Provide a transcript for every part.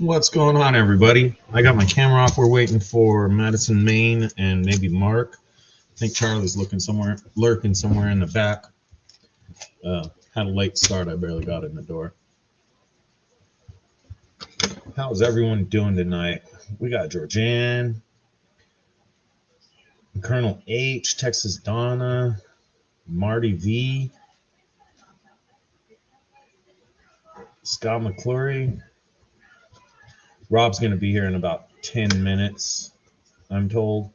What's going on, everybody? I got my camera off. We're waiting for Madison, Maine, and maybe Mark. I think Charlie's lurking somewhere in the back. Had a late start. I barely got in the door. How's everyone doing tonight? We got Georgianne, Colonel H, Texas Donna, Marty V, Scott McClory. Rob's going to be here in about 10 minutes, I'm told.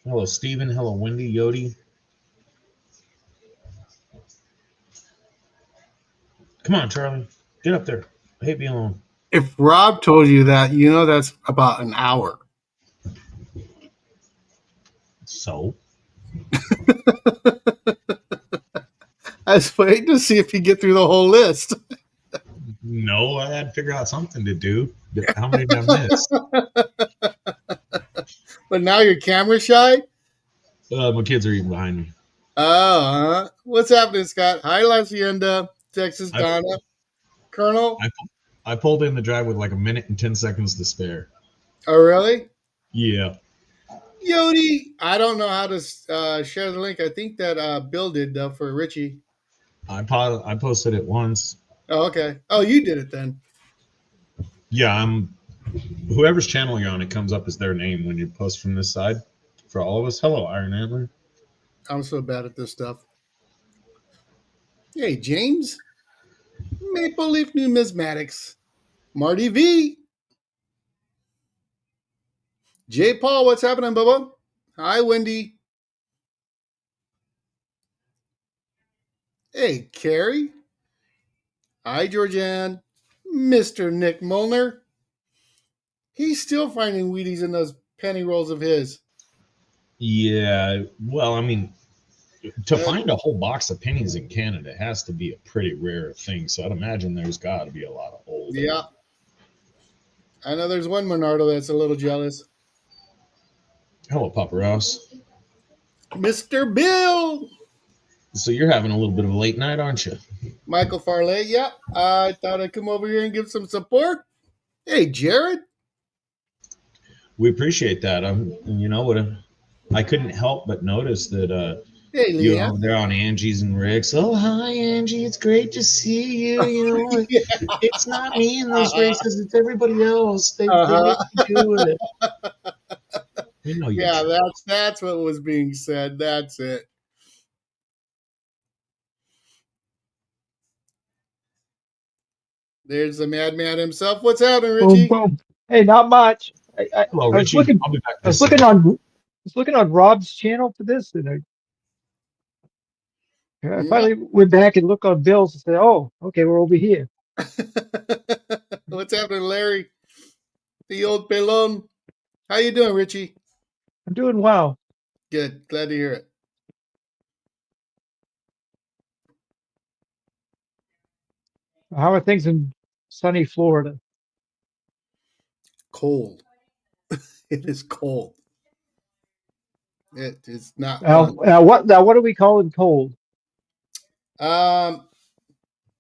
Hello, Steven. Hello, Wendy, Yodi. Come on, Charlie. Get up there. I hate being alone. If Rob told you that, you know that's about an hour. So? I was waiting to see if you get through the whole list. No, I had to figure out something to do. How many did I miss? But now you're camera shy? My kids are even behind me. Oh, what's happening, Scott? Hi, La Hacienda, Texas Donna, Colonel. I pulled in the drive with like a minute and 10 seconds to spare. Oh, really? Yeah. Yodi, I don't know how to share the link. I think that Bill did for Richie. I posted it once. Oh, okay. Oh, you did it then. Yeah, whoever's channel you're on, it comes up as their name when you post from this side. For all of us, hello, Iron Antler. I'm so bad at this stuff. Hey, James. Maple Leaf Numismatics. Marty V. J. Paul, what's happening, Bubba? Hi, Wendy. Hey, Carrie. Hi, Georgianne. Mr. Nick Molnar. He's still finding Wheaties in those penny rolls of his. Yeah, well, I mean, to find a whole box of pennies in Canada has to be a pretty rare thing. So I'd imagine there's got to be a lot of old. Yeah. I know there's one Monardo that's a little jealous. Hello, Papa Ross. Mr. Bill. So you're having a little bit of a late night, aren't you? Michael Farley. Yeah. I thought I'd come over here and give some support. Hey, Jared. We appreciate that. You know what? I couldn't help but notice that hey, you over there on Angie's and Rick's. Oh, hi, Angie. It's great to see you. You know, yeah. It's not me in those races. It's everybody else. They make me do it. You know, yeah, that's what was being said. That's it. There's the madman himself. What's happening, Richie? Boom, boom. Hey, not much. Hello, Richie. I'll be back. I was looking on Rob's channel for this, and I finally went back and looked on Bill's and said, "Oh, okay, we're over here." What's happening, Larry? The old pelon. How you doing, Richie? I'm doing well. Good. Glad to hear it. How are things in sunny Florida? Cold. It is cold. It is not. Now what do we call it cold? What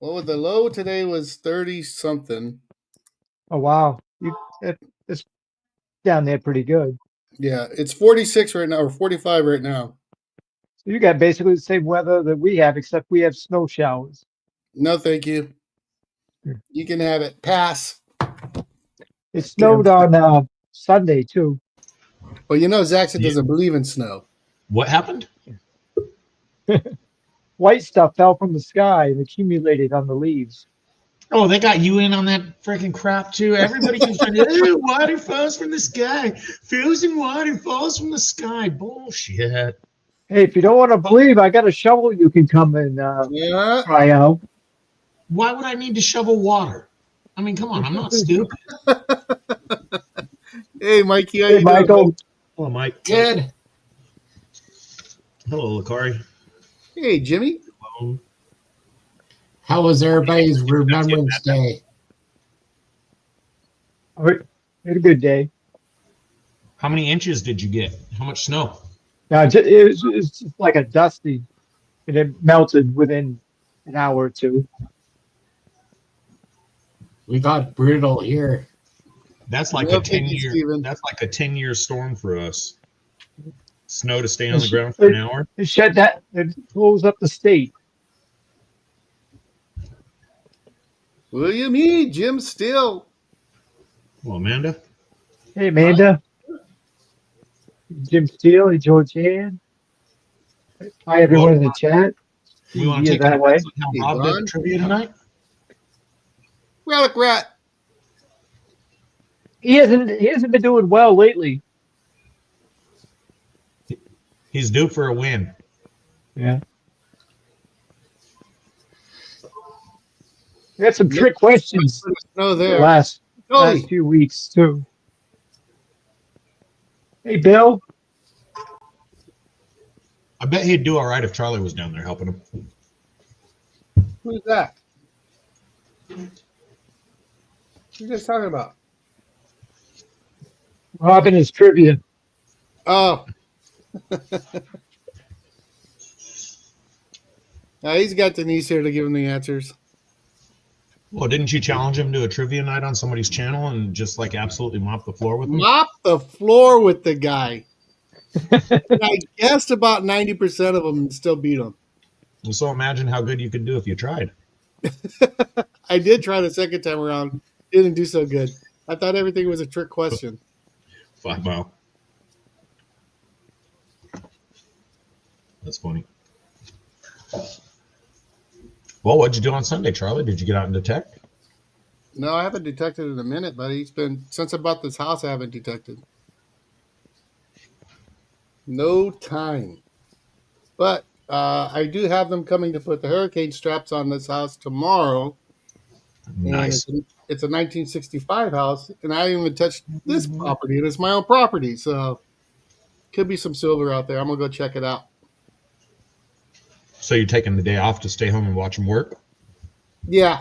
was the low today? Was 30 something. Oh wow, it's down there pretty good. Yeah, it's 46 right now, or 45 right now. So you got basically the same weather that we have, except we have snow showers. No, thank you. You can have it. Pass. It snowed on Sunday too. Well, you know, Zaxxon doesn't believe in snow. What happened? White stuff fell from the sky and accumulated on the leaves. Oh, they got you in on that freaking crap too. Everybody keeps saying, "Hey, water falls from the sky. Frozen water falls from the sky." Bullshit. Hey, if you don't want to believe, I got a shovel you can come and try out. Why would I need to shovel water? I mean, come on, I'm not stupid. Hey, Mikey. Hey, Michael. Hello, Mike. Good. Hello, Lakari. Hey, Jimmy. Hello. How was everybody's Remembrance Day? We had a good day. How many inches did you get? How much snow? Now, it was just like a dusty, and it melted within an hour or two. We got brutal here. That's like No, a thank you, 10-year. Steven. That's like a 10-year storm for us. Snow to stay on the They ground for an hour. They shut that. They close up the state. William E. Jim Still. Well, Amanda, Hey, Amanda, Jim Steele, hey, Georgianne. Hi, everyone in the chat. we want to Via take a that way. guess on Hey, how Rob did Ron. the trivia tonight. Relic Rat. He hasn't been doing well lately. He's due for a win. Yeah. We had some trick questions No, the there. last Joey. few weeks too. Hey, Bill. I bet he'd do all right if Charlie was down there helping him. Who's that? What are you guys talking about? Robin is trivia. Oh. He's got Denise here to give him the answers. Well, didn't you challenge him to a trivia night on somebody's channel and just like absolutely mop the floor with him? Mop the floor with the guy. And I guessed about 90% of them and still beat him. So imagine how good you could do if you tried. I did try the second time around. Didn't do so good. I thought everything was a trick question. 5 Mile. That's funny. Well, what'd you do on Sunday, Charlie? Did you get out and detect? No, I haven't detected in a minute, buddy. It's been since I bought this house, I haven't detected. No time. But I do have them coming to put the hurricane straps on this house tomorrow. Nice. And it's a 1965 house, and I haven't even touched this property, and it's my own property. So could be some silver out there. I'm going to go check it out. So you're taking the day off to stay home and watch him work? Yeah.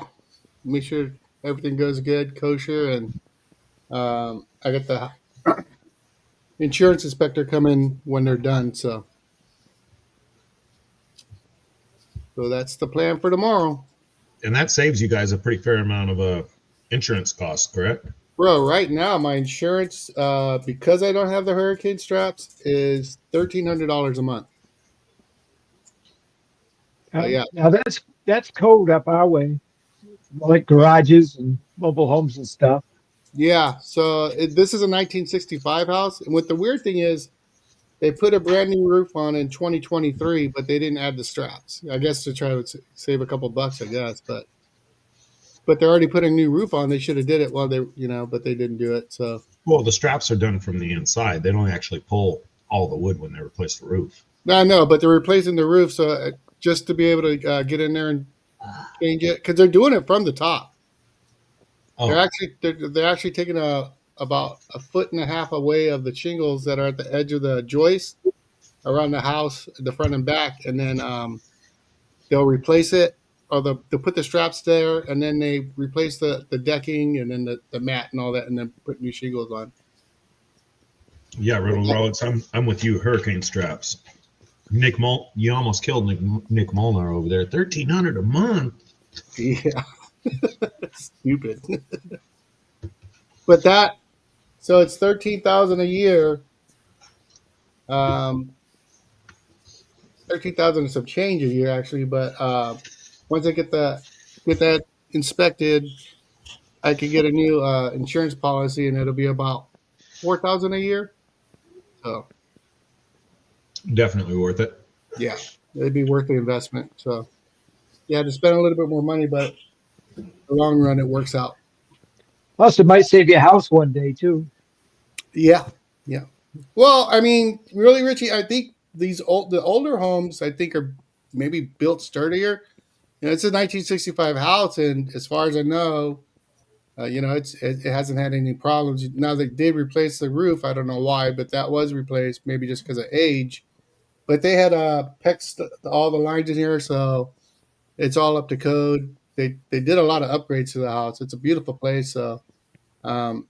Make sure everything goes good, kosher, and I got the insurance inspector come in when they're done. So that's the plan for tomorrow. And that saves you guys a pretty fair amount of insurance costs, correct? Bro, right now my insurance, because I don't have the hurricane straps, is $1,300 a month. Yeah. Now that's code up our way, like garages and mobile homes and stuff. Yeah, so this is a 1965 house, and what the weird thing is, they put a brand new roof on in 2023, but they didn't add the straps. I guess to try to save a couple bucks, I guess, but they're already putting a new roof on. They should have did it while they, but they didn't do it. So Well, the straps are done from the inside. They don't actually pull all the wood when they replace the roof. I know, but they're replacing the roof, so just to be able to get in there and change it, because they're doing it from the top. Oh, They're actually taking about 1.5 foot away of the shingles that are at the edge of the joist around the house, the front and back, and then they'll replace it, or they'll put the straps there, and then they replace the decking and then the mat and all that, and then put new shingles on. yeah, Riddle Rollins. I'm with you. Hurricane straps. You almost killed Nick Molnar over there. $1,300 a month. Yeah, stupid. But so it's $13,000 a year. 13,000 and some change a year actually. But once I get that inspected, I could get a new insurance policy, and it'll be about $4,000 a year. So Definitely worth it. yeah, it'd be worth the investment. So yeah, to spend a little bit more money, but in the long run, it works out. Plus, it might save you a house one day too. Yeah. Well, I mean, really, Richie, I think the older homes, I think, are maybe built sturdier. It's a 1965 house, and as far as I know, it hasn't had any problems. Now they did replace the roof. I don't know why, but that was replaced, maybe just because of age. But they had PEX all the lines in here, so it's all up to code. They did a lot of upgrades to the house. It's a beautiful place. So the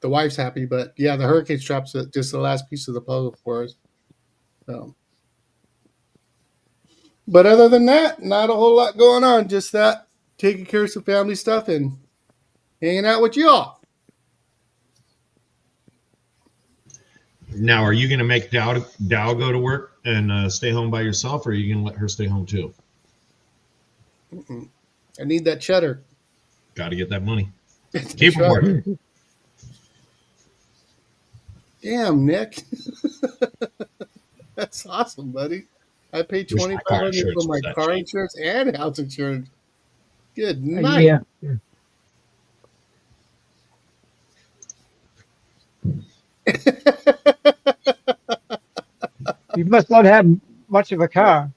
wife's happy, but yeah, the hurricane straps are just the last piece of the puzzle for us. So, but other than that, not a whole lot going on. Just that, taking care of some family stuff and hanging out with y'all. Now, are you going to make Dow go to work and stay home by yourself, or are you going to let her stay home too? Mm-mm. I need that cheddar. Got to get that money. That's Keep them right. working. Damn, Nick. That's awesome, buddy. I paid Wish my car $2,500 for insurance my was that car cheap. insurance and house insurance. Good night. Yeah. You must not have much of a car.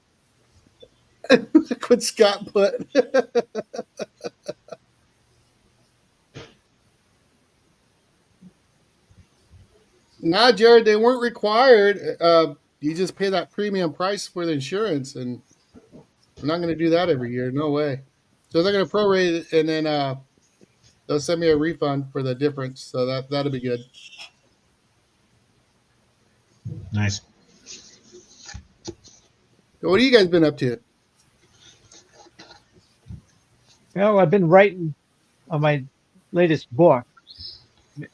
Look what Scott put. Nah, Jared, they weren't required. You just pay that premium price for the insurance, and I'm not going to do that every year. No way. So they're going to prorate it, and then they'll send me a refund for the difference. So that'll be good. Nice. So what have you guys been up to? Well, I've been writing on my latest book.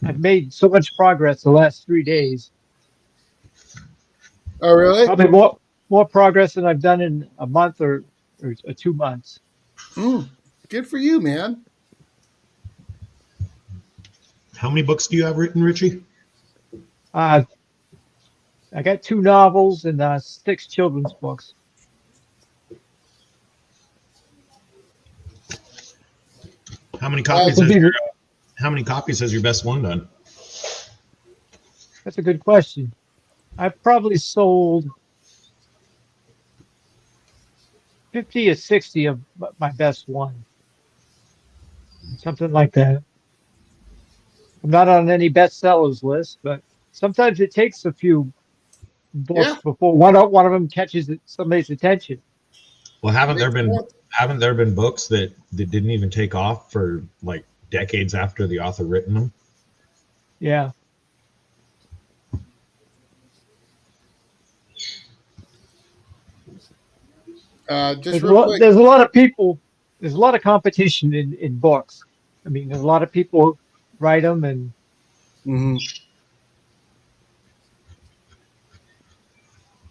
I've made so much progress the last 3 days. Oh, really? Probably more progress than I've done in a month or 2 months. Good for you, man. How many books do you have written, Richie? I got 2 novels and 6 children's books. How many copies? How many copies has your best one done? That's a good question. I've probably sold 50 or 60 of my best one. Something like that. I'm not on any bestsellers list, but sometimes it takes a few books before one of them catches somebody's attention. Well, haven't there been books that didn't even take off for like decades after the author written them? Yeah. Just real quick. There's a lot of people. There's a lot of competition in books. I mean, there's a lot of people write them, and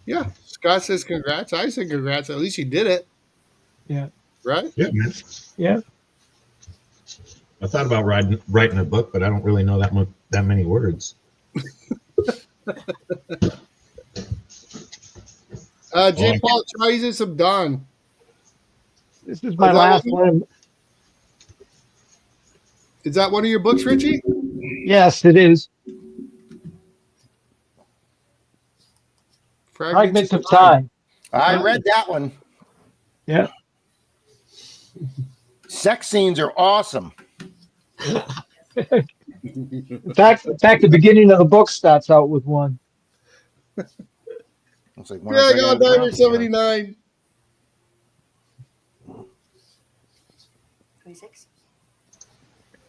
Yeah, Scott says congrats. I say congrats. At least you did it. Yeah. Right? Yeah, man. Yeah. I thought about writing a book, but I don't really know that many words. J. Paul, try using some Dawn. This is my last one. Is that one of your books, Richie? Yes, it is. Fragments of Time. I read that one. Yeah. Sex scenes are awesome. In fact, the beginning of the book starts out with one. It's like Greg on Diver 79. 26.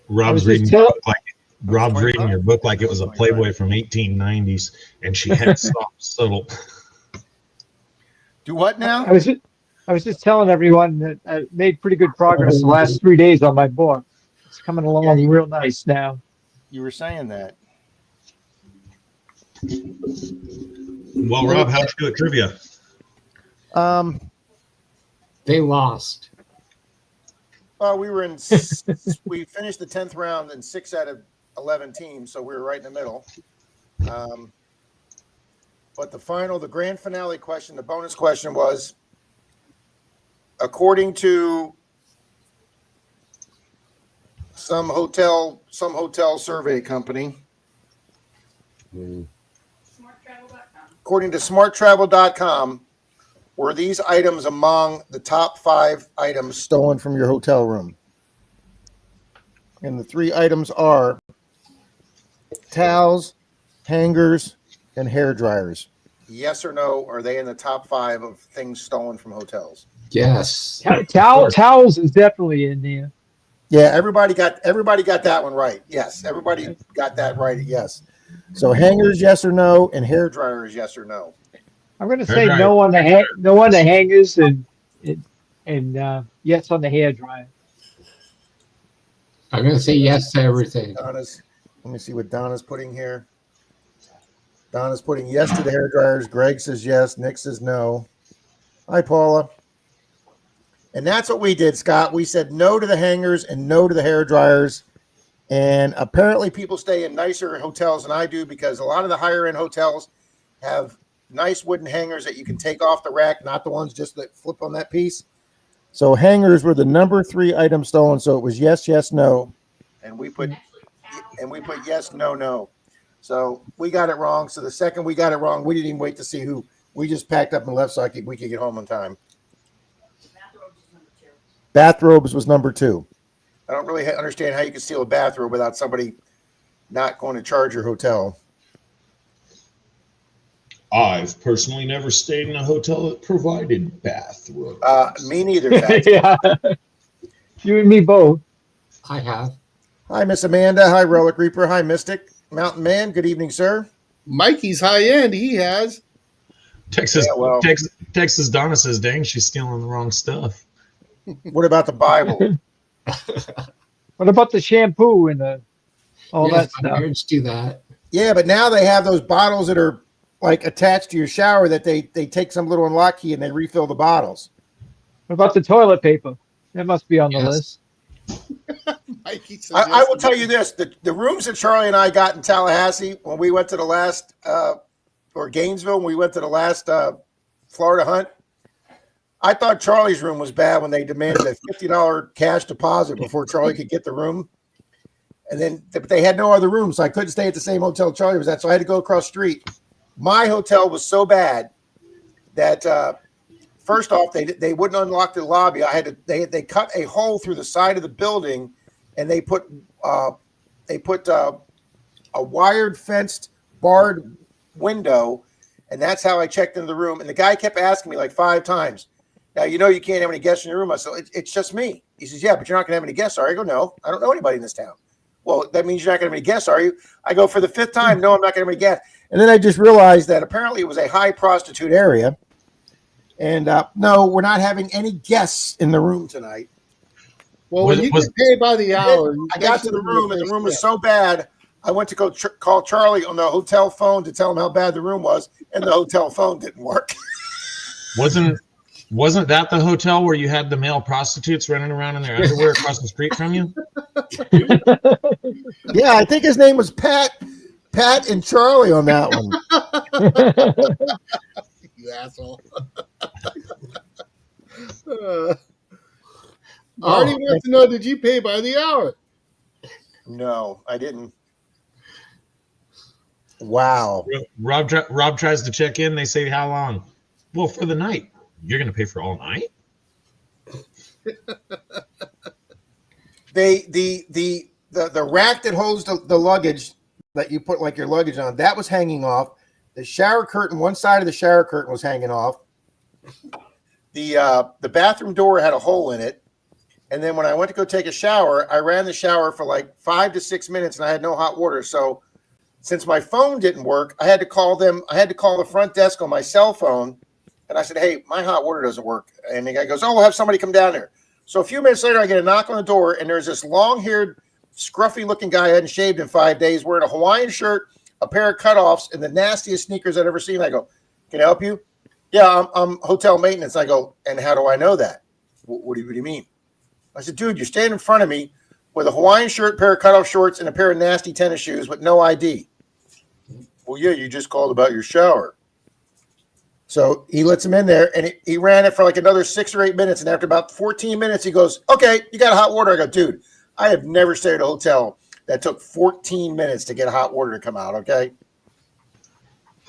Rob's reading your book like it was a Playboy from 1890s, and she had soft, subtle. Do what now? I was just telling everyone that I made pretty good progress the last 3 days on my book. It's coming along real nice now. You were saying that. Well, Rob, how'd you do at trivia? They lost. Well, we were we finished the 10th round in 6 out of 11 teams, so we were right in the middle. But the grand finale question, the bonus question was, according to some hotel survey company, according to smarttravel.com, were these items among the top 5 items stolen from your hotel room? And the 3 items are towels, hangers, and hair dryers. Yes or no? Are they in the top 5 of things stolen from hotels? Yes. Towels is definitely in there. Yeah, everybody got that one right. Yes, everybody got that right. Yes. So hangers, yes or no, and hair dryers, yes or no. I'm going to say no on the hangers and yes on the hair dryer. I'm going to say yes to everything. Let me see what Donna's putting here. Donna's putting yes to the hair dryers. Greg says yes. Nick says no. Hi, Paula. And that's what we did, Scott. We said no to the hangers and no to the hair dryers. And apparently people stay in nicer hotels than I do because a lot of the higher end hotels have nice wooden hangers that you can take off the rack, not the ones just that flip on that piece. So hangers were the number 3 item stolen. So it was yes, yes, no. And we put yes, no, no. So we got it wrong. So the second we got it wrong, we didn't even wait to see who. We just packed up and left so we could get home on time. Bathrobes was number 2. I don't really understand how you can steal a bathrobe without somebody not going to charge your hotel. I've personally never stayed in a hotel that provided bathrooms. Me neither. Pat. Yeah. You and me both. I have. Hi, Miss Amanda. Hi, Relic Reaper. Hi, Mystic. Mountain Man. Good evening, sir. Mikey's high end. He has. Texas, Yeah, well- Texas Donna says, dang, she's stealing the wrong stuff. What about the Bible? What about the shampoo and all Yes, that my stuff? parents do that. Yeah, but now they have those bottles that are like attached to your shower that they take some little unlock key and they refill the bottles. What about the toilet paper? That must be on the Yes. list. Mikey says I will tell you this: the rooms that Charlie and I got in Tallahassee when we went to the last, or Gainesville when we went to the last Florida hunt. I thought Charlie's room was bad when they demanded a $50 cash deposit before Charlie could get the room, and then they had no other rooms, so I couldn't stay at the same hotel Charlie was at, so I had to go across the street. My hotel was so bad that first off, they wouldn't unlock the lobby. They cut a hole through the side of the building, and they put a wired fenced barred window, and that's how I checked into the room. And the guy kept asking me like 5 times, "Now you know you can't have any guests in your room." I said, "It's just me." He says, "Yeah, but you're not going to have any guests, are you?" I go, "No, I don't know anybody in this town." "Well, that means you're not going to have any guests, are you?" I go, "For the 5th time, no, I'm not going to have any guests." And then I just realized that apparently it was a high prostitute area. And no, we're not having any guests in the room tonight. Well, when you get paid by the hour. I got to the room, and the room was so bad, I went to go call Charlie on the hotel phone to tell him how bad the room was, and the hotel phone didn't work. Wasn't that the hotel where you had the male prostitutes running around in their underwear across the street from you? Yeah, I think his name was Pat and Charlie on that one. You asshole. Oh, Marty wants to know, did you pay by the hour? No, I didn't. Wow. Rob tries to check in. They say, how long? Well, for the night. You're going to pay for all night? The rack that holds the luggage that you put like your luggage on, that was hanging off. The shower curtain, one side of the shower curtain was hanging off. The bathroom door had a hole in it. And then when I went to go take a shower, I ran the shower for like 5 to 6 minutes and I had no hot water. So since my phone didn't work, I had to call them. I had to call the front desk on my cell phone. And I said, "Hey, my hot water doesn't work." And the guy goes, "Oh, we'll have somebody come down there." So a few minutes later, I get a knock on the door, and there's this long-haired, scruffy-looking guy who hadn't shaved in 5 days, wearing a Hawaiian shirt, a pair of cutoffs, and the nastiest sneakers I'd ever seen. I go, "Can I help you?" "Yeah, I'm hotel maintenance." I go, "And how do I know that?" What do you mean?" I said, "Dude, you're standing in front of me with a Hawaiian shirt, pair of cutoff shorts, and a pair of nasty tennis shoes with no ID. "Well, yeah, you just called about your shower." So he lets him in there, and he ran it for like another 6 or 8 minutes. And after about 14 minutes, he goes, "Okay, you got hot water." I go, "Dude, I have never stayed at a hotel that took 14 minutes to get hot water to come out." Okay.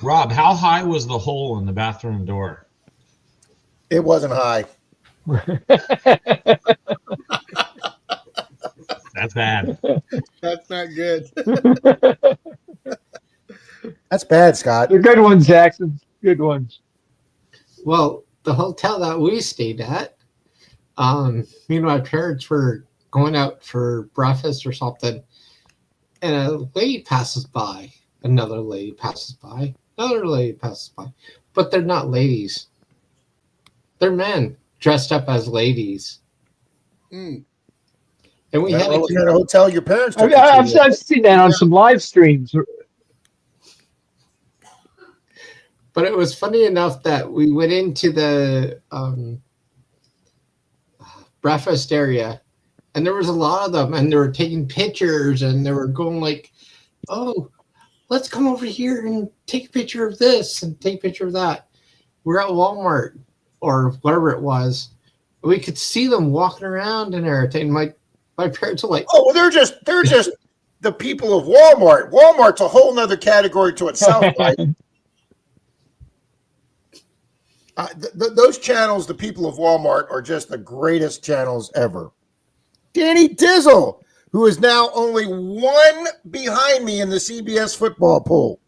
Rob, how high was the hole in the bathroom door? It wasn't high. That's bad. That's not good. That's bad, Scott. They're good ones, Jackson. Good ones. Well, the hotel that we stayed at, me and my parents were going out for breakfast or something, and a lady passes by, another lady passes by, another lady passes by, but they're not ladies. They're men dressed up as ladies. Mm. And we had Looking at a hotel your parents took I've you to. seen that on some live streams. But it was funny enough that we went into the breakfast area, and there was a lot of them, and they were taking pictures, and they were going like, "Oh, let's come over here and take a picture of this and take a picture of that." We're at Walmart or whatever it was. We could see them walking around and everything. My parents were like, Oh, well, they're just the people of Walmart. Walmart's a whole nother category to itself, right? Those channels, the people of Walmart, are just the greatest channels ever. Danny Dizzle, who is now only one behind me in the CBS football poll.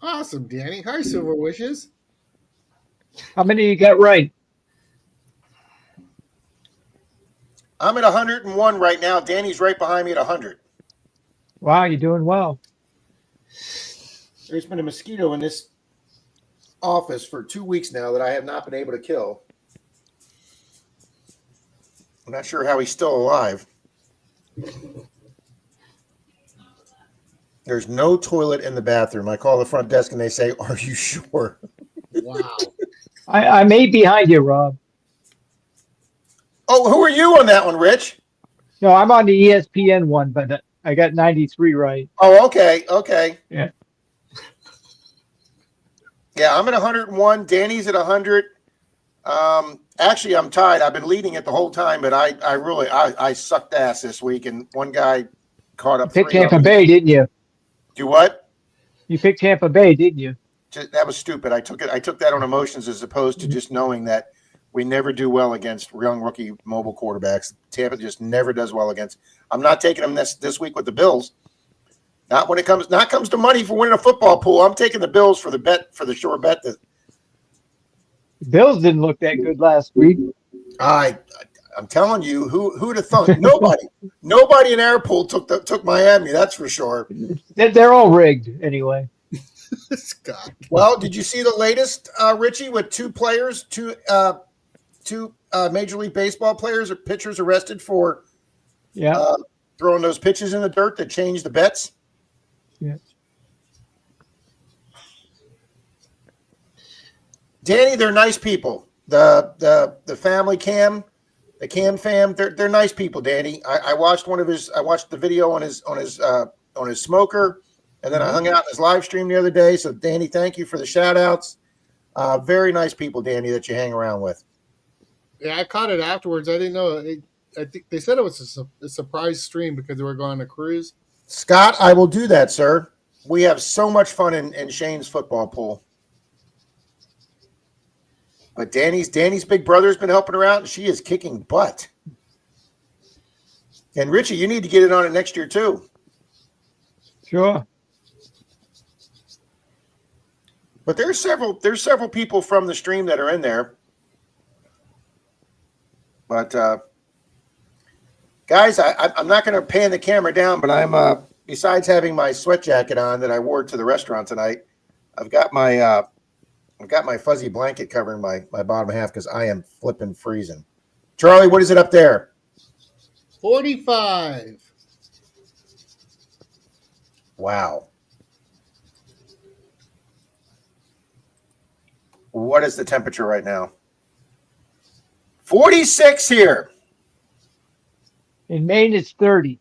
Awesome, Danny. Hi, Silver Wishes. How many you got right? I'm at 101 right now. Danny's right behind me at 100. Wow, you're doing well. There's been a mosquito in this office for 2 weeks now that I have not been able to kill. I'm not sure how he's still alive. There's no toilet in the bathroom. I call the front desk and they say, "Are you sure?" Wow. I may be behind you, Rob. Oh, who are you on that one, Rich? No, I'm on the ESPN one, but I got 93 right. Oh, okay. Yeah. Yeah, I'm at 101. Danny's at 100. Actually, I'm tied. I've been leading it the whole time, but I sucked ass this week, and one guy caught up. Picked 3 of Tampa them. Bay, didn't you? Do what? You picked Tampa Bay, didn't you? That was stupid. I took that on emotions as opposed to just knowing that we never do well against young rookie mobile quarterbacks. Tampa just never does well against. I'm not taking them this week with the Bills. Not when it comes to money for winning a football pool. I'm taking the Bills for the sure bet. The Bills didn't look that good last week. I'm telling you, who'd have thought? Nobody in our pool took Miami. That's for sure. They're all rigged anyway. Scott. Well, did you see the latest, Richie, with two Major League Baseball players or pitchers arrested for throwing those pitches in the dirt that changed the bets? Yeah. Danny, they're nice people. The family Cam, the Cam fam, they're nice people, Danny. I watched the video on his smoker, and then I hung out in his live stream the other day. So Danny, thank you for the shout outs. Very nice people, Danny, that you hang around with. Yeah, I caught it afterwards. I didn't know. I think they said it was a surprise stream because they were going on a cruise. Scott, I will do that, sir. We have so much fun in Shane's football pool. But Danny's big brother's been helping her out, and she is kicking butt. And Richie, you need to get in on it next year too. Sure. But there's several people from the stream that are in there. But guys, I'm not going to pan the camera down, but I'm besides having my sweat jacket on that I wore to the restaurant tonight, I've got my fuzzy blanket covering my bottom half because I am flipping freezing. Charlie, what is it up there? 45. Wow. What is the temperature right now? 46 here. In Maine, it's 30.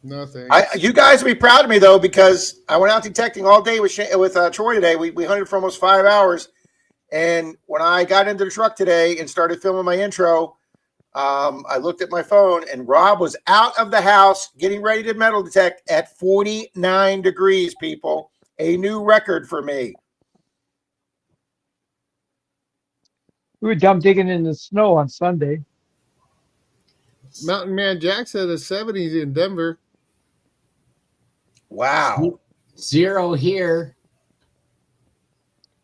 No thanks. You guys will be proud of me though, because I went out detecting all day with Troy today. We hunted for almost 5 hours, and when I got into the truck today and started filming my intro, I looked at my phone, and Rob was out of the house getting ready to metal detect at 49 degrees. People, a new record for me. We were dumb digging in the snow on Sunday. Mountain Man Jack said it's 70s in Denver. Wow. 0 here.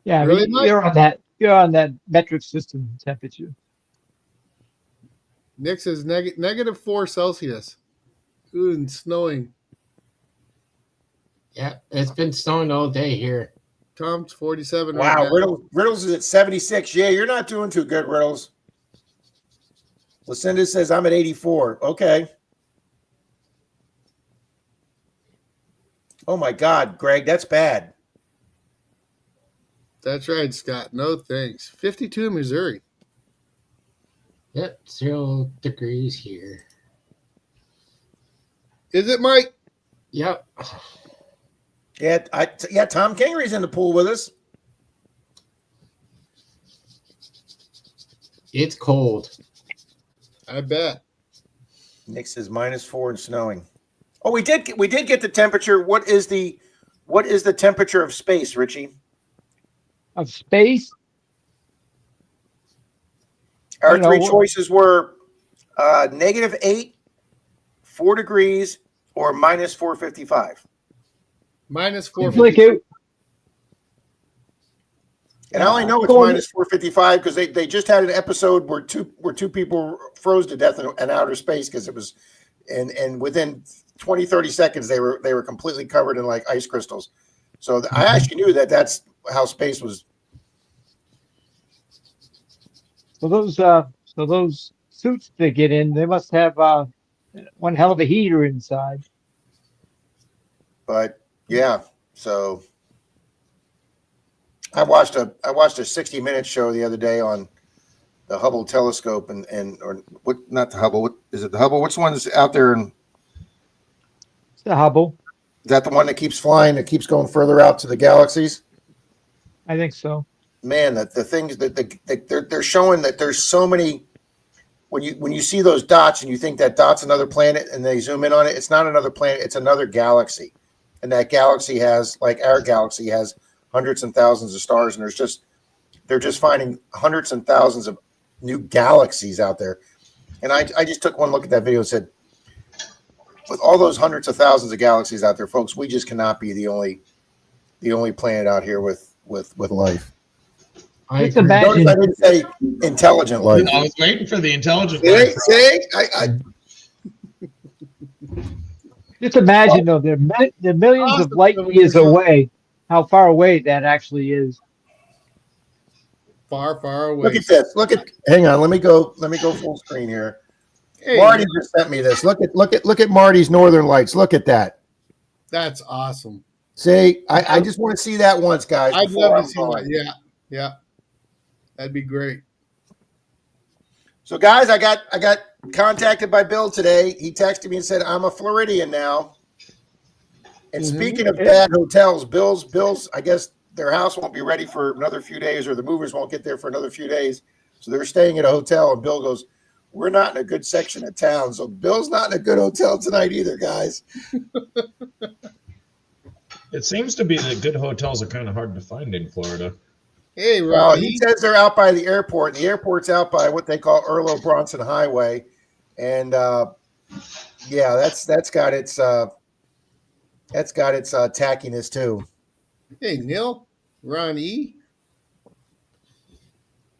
Yeah, Really, Mike? you're on that metric system temperature. Nick says -4 Celsius. Ooh, and snowing. Yeah, it's been snowing all day here. Tom's 47. Wow. Right now. Riddles is at 76. Yeah, you're not doing too good, Riddles. Lucinda says I'm at 84. Okay. Oh my God, Greg, that's bad. That's right, Scott. No thanks. 52 in Missouri. Yep, 0 degrees here. Is it, Mike? Yep. Yeah, Tom Kingery's in the pool with us. It's cold. I bet. Nick says -4 and snowing. Oh, we did get the temperature. What is the temperature of space, Richie? Of space. Our You know, three choices were -8, 4 degrees, or -455. -4. It's like it, And I only know it's Going- -455 because they just had an episode where two people froze to death in outer space because it was, and within 20, 30 seconds they were completely covered in like ice crystals. So I actually knew that's how space was. so those suits they get in, they must have one hell of a heater inside. But yeah, so I watched a 60 Minutes show the other day on the Hubble telescope or what? Not the Hubble. What is it? The Hubble? Which one's out there? And It's the Hubble. is that the one that keeps flying? That keeps going further out to the galaxies? I think so. Man, that the things that they're showing that there's so many. When you see those dots and you think that dot's another planet, and they zoom in on it, it's not another planet. It's another galaxy, and that galaxy has, like our galaxy has, hundreds and thousands of stars, and they're just finding hundreds and thousands of new galaxies out there. And I just took one look at that video and said, with all those hundreds of thousands of galaxies out there, folks, we just cannot be the only planet out here with life. I Just agree. imagine. Notice I didn't say intelligent life. I was waiting for the intelligent See, life. see? Just imagine though, they're millions of Awesome. light years away. How far away that actually is. Far, far away. Look at this. Hang on. Let me go full screen here. Hey, Marty just sent me this. Look at Marty's Northern Lights. Look at that. that's awesome. See, I just want to see that once, guys. I'd before love I'm to see gone. that. Yeah. That'd be great. So, guys, I got contacted by Bill today. He texted me and said, "I'm a Floridian now." And speaking of bad hotels, Bill's, I guess their house won't be ready for another few days, or the movers won't get there for another few days. So they're staying at a hotel, and Bill goes, "We're not in a good section of town." So Bill's not in a good hotel tonight either, guys. It seems to be that good hotels are kind of hard to find in Florida. Hey, Well, Robbie. he says they're out by the airport. The airport's out by what they call Erlo Bronson Highway, and yeah, that's got its tackiness too. Hey, Neil. Ron E.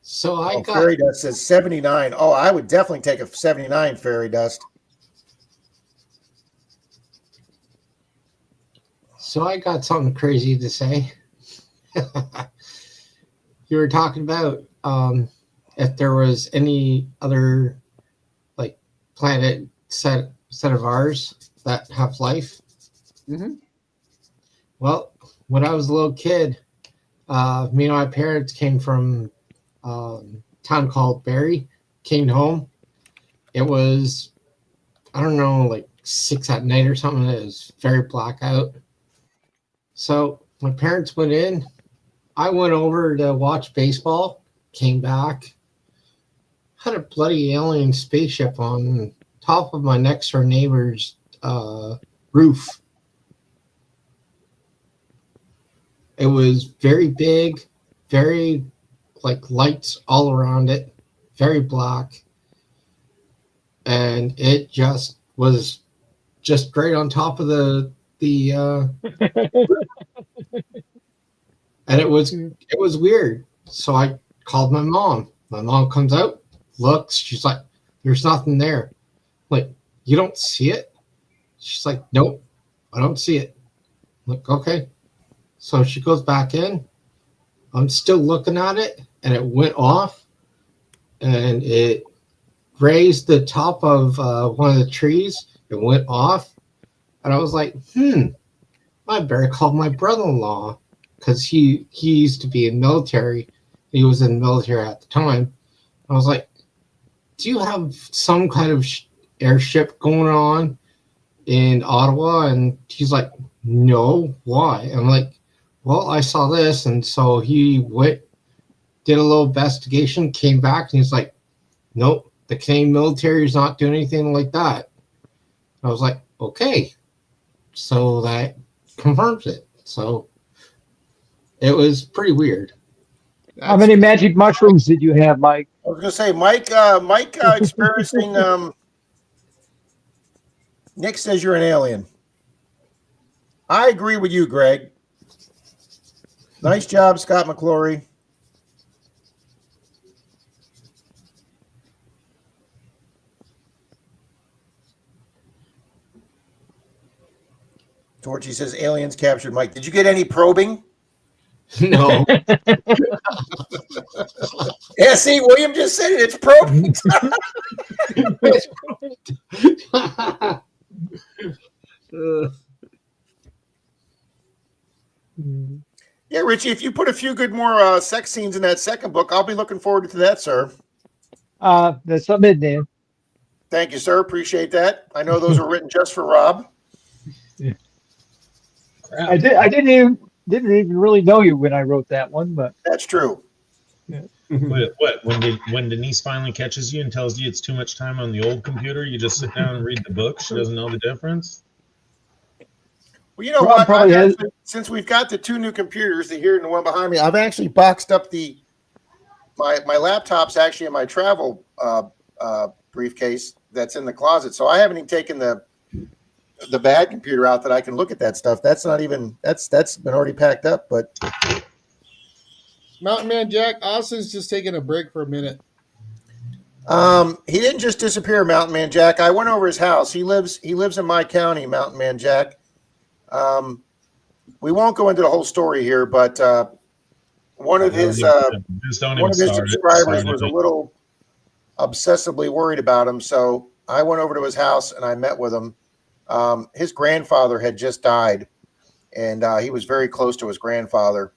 So I Oh, got Fairy Dust says 79. Oh, I would definitely take a 79 Fairy Dust. something crazy to say. You were talking about if there was any other like planet set of ours that have life. Mm-hmm. Well, when I was a little kid, me and my parents came from a town called Barrie, came home. It was, I don't know, like 6 at night or something. It was very black out. So my parents went in. I went over to watch baseball, came back, had a bloody alien spaceship on top of my next door neighbor's roof. It was very big, very like lights all around it, very black. And it just was just right on top of the and it was weird. So I called my mom. My mom comes out, looks, she's like, "There's nothing there." I'm like, "You don't see it?" She's like, "Nope, I don't see it." I'm like, "Okay." So she goes back in. I'm still looking at it, and it went off, and it grazed the top of one of the trees. It went off, and I was like, I better call my brother-in-law because he used to be in military. He was in the military at the time. I was like, do you have some kind of airship going on in Ottawa? And he's like, no, why? I'm like, well, I saw this. And so he went, did a little investigation, came back, and he's like, nope, the Canadian military is not doing anything like that. I was like, okay. So that confirms it. So it was pretty weird. How many magic mushrooms did you have, Mike? I was gonna say, Mike experiencing. Nick says you're an alien. I agree with you, Greg. Nice job, Scott McClory. Torchy says aliens captured Mike. Did you get any probing? No. Yeah, see, William just said it. It's probing. Yeah, Richie, if you put a few good more sex scenes in that second book, I'll be looking forward to that, sir. There's some in there. Thank you, sir. Appreciate that. I know those were written just for Rob. I didn't even really know you when I wrote that one, but That's true. What? When Denise finally catches you and tells you it's too much time on the old computer, you just sit down and read the book. She doesn't know the difference. Well, you know Rob what? probably has- Since we've got the two new computers, the here and the one behind me, I've actually boxed up my laptop's actually in my travel briefcase that's in the closet. So I haven't even taken the bad computer out that I can look at that stuff. That's not even that's been already packed up. But Mountain Man Jack, Austin's just taking a break for a minute. he didn't just disappear, Mountain Man Jack. I went over his house. He lives in my county, Mountain Man Jack. We won't go into the whole story here, but one of his subscribers was a little obsessively worried about him. So I went over to his house and I met with him. His grandfather had just died, and he was very close to his grandfather,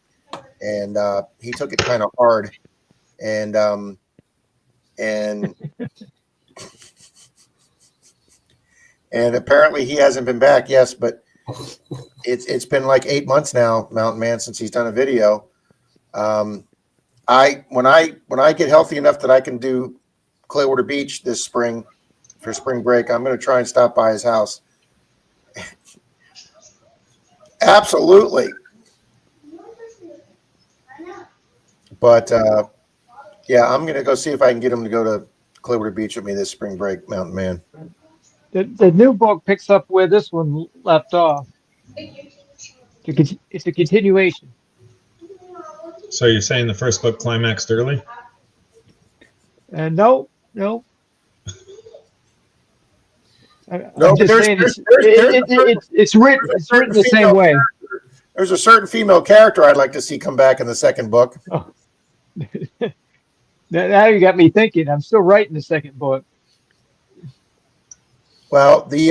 and he took it kind of hard, and apparently he hasn't been back. Yes, but it's been like 8 months now, Mountain Man, since he's done a video. When I get healthy enough that I can do Clearwater Beach this spring for spring break, I'm going to try and stop by his house. Absolutely. But yeah, I'm going to go see if I can get him to go to Clearwater Beach with me this spring break, Mountain Man. the new book picks up where this one left off. It's a continuation. So you're saying the first book climaxed early? And no. No, I'm but just there's- saying there's- it's written the same way. There's a certain female character I'd like to see come back in the second book. Now you got me thinking. I'm still writing the second book. Well, the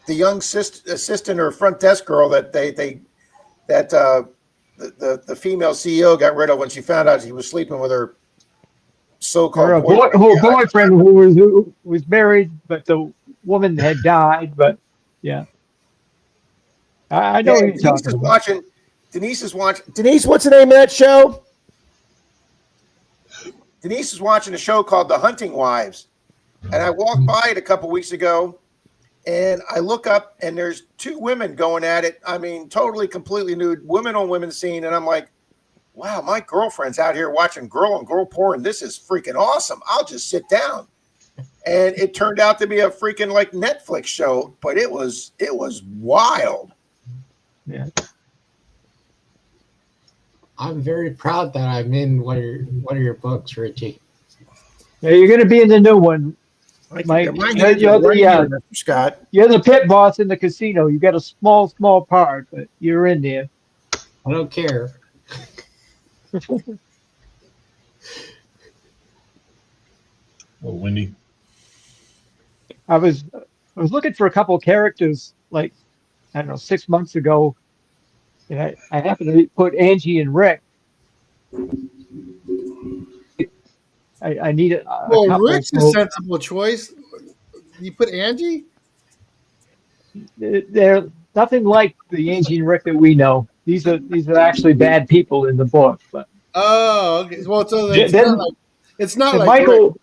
young assistant or front desk girl that the female CEO got rid of when she found out he was sleeping with her so-called Her boyfriend who was married, but the woman had died. But yeah, I know what you're talking about. Denise is watching. Denise, what's the name of that show? Denise is watching a show called The Hunting Wives, and I walked by it a couple weeks ago, and I look up, and there's two women going at it. I mean, totally, completely nude, women on women scene, and I'm like, wow, my girlfriend's out here watching girl on girl porn. This is freaking awesome. I'll just sit down. And it turned out to be a freaking like Netflix show, but it was wild. Yeah. I'm very proud that I'm in one of your books, Richie. Yeah, you're going to be in the new one, Mike. Scott. You're the pit boss in the casino. You got a small part, but you're in there. I don't care. Oh, Wendy. I was looking for a couple characters like I don't know, 6 months ago, and I happened to put Angie and Rick. I need a Well, couple. Rick's a So sensible choice. You put Angie? they're nothing like the Angie and Rick that we know. These are actually bad people in the book. But Oh, okay. Well, so then it's not and like Michael,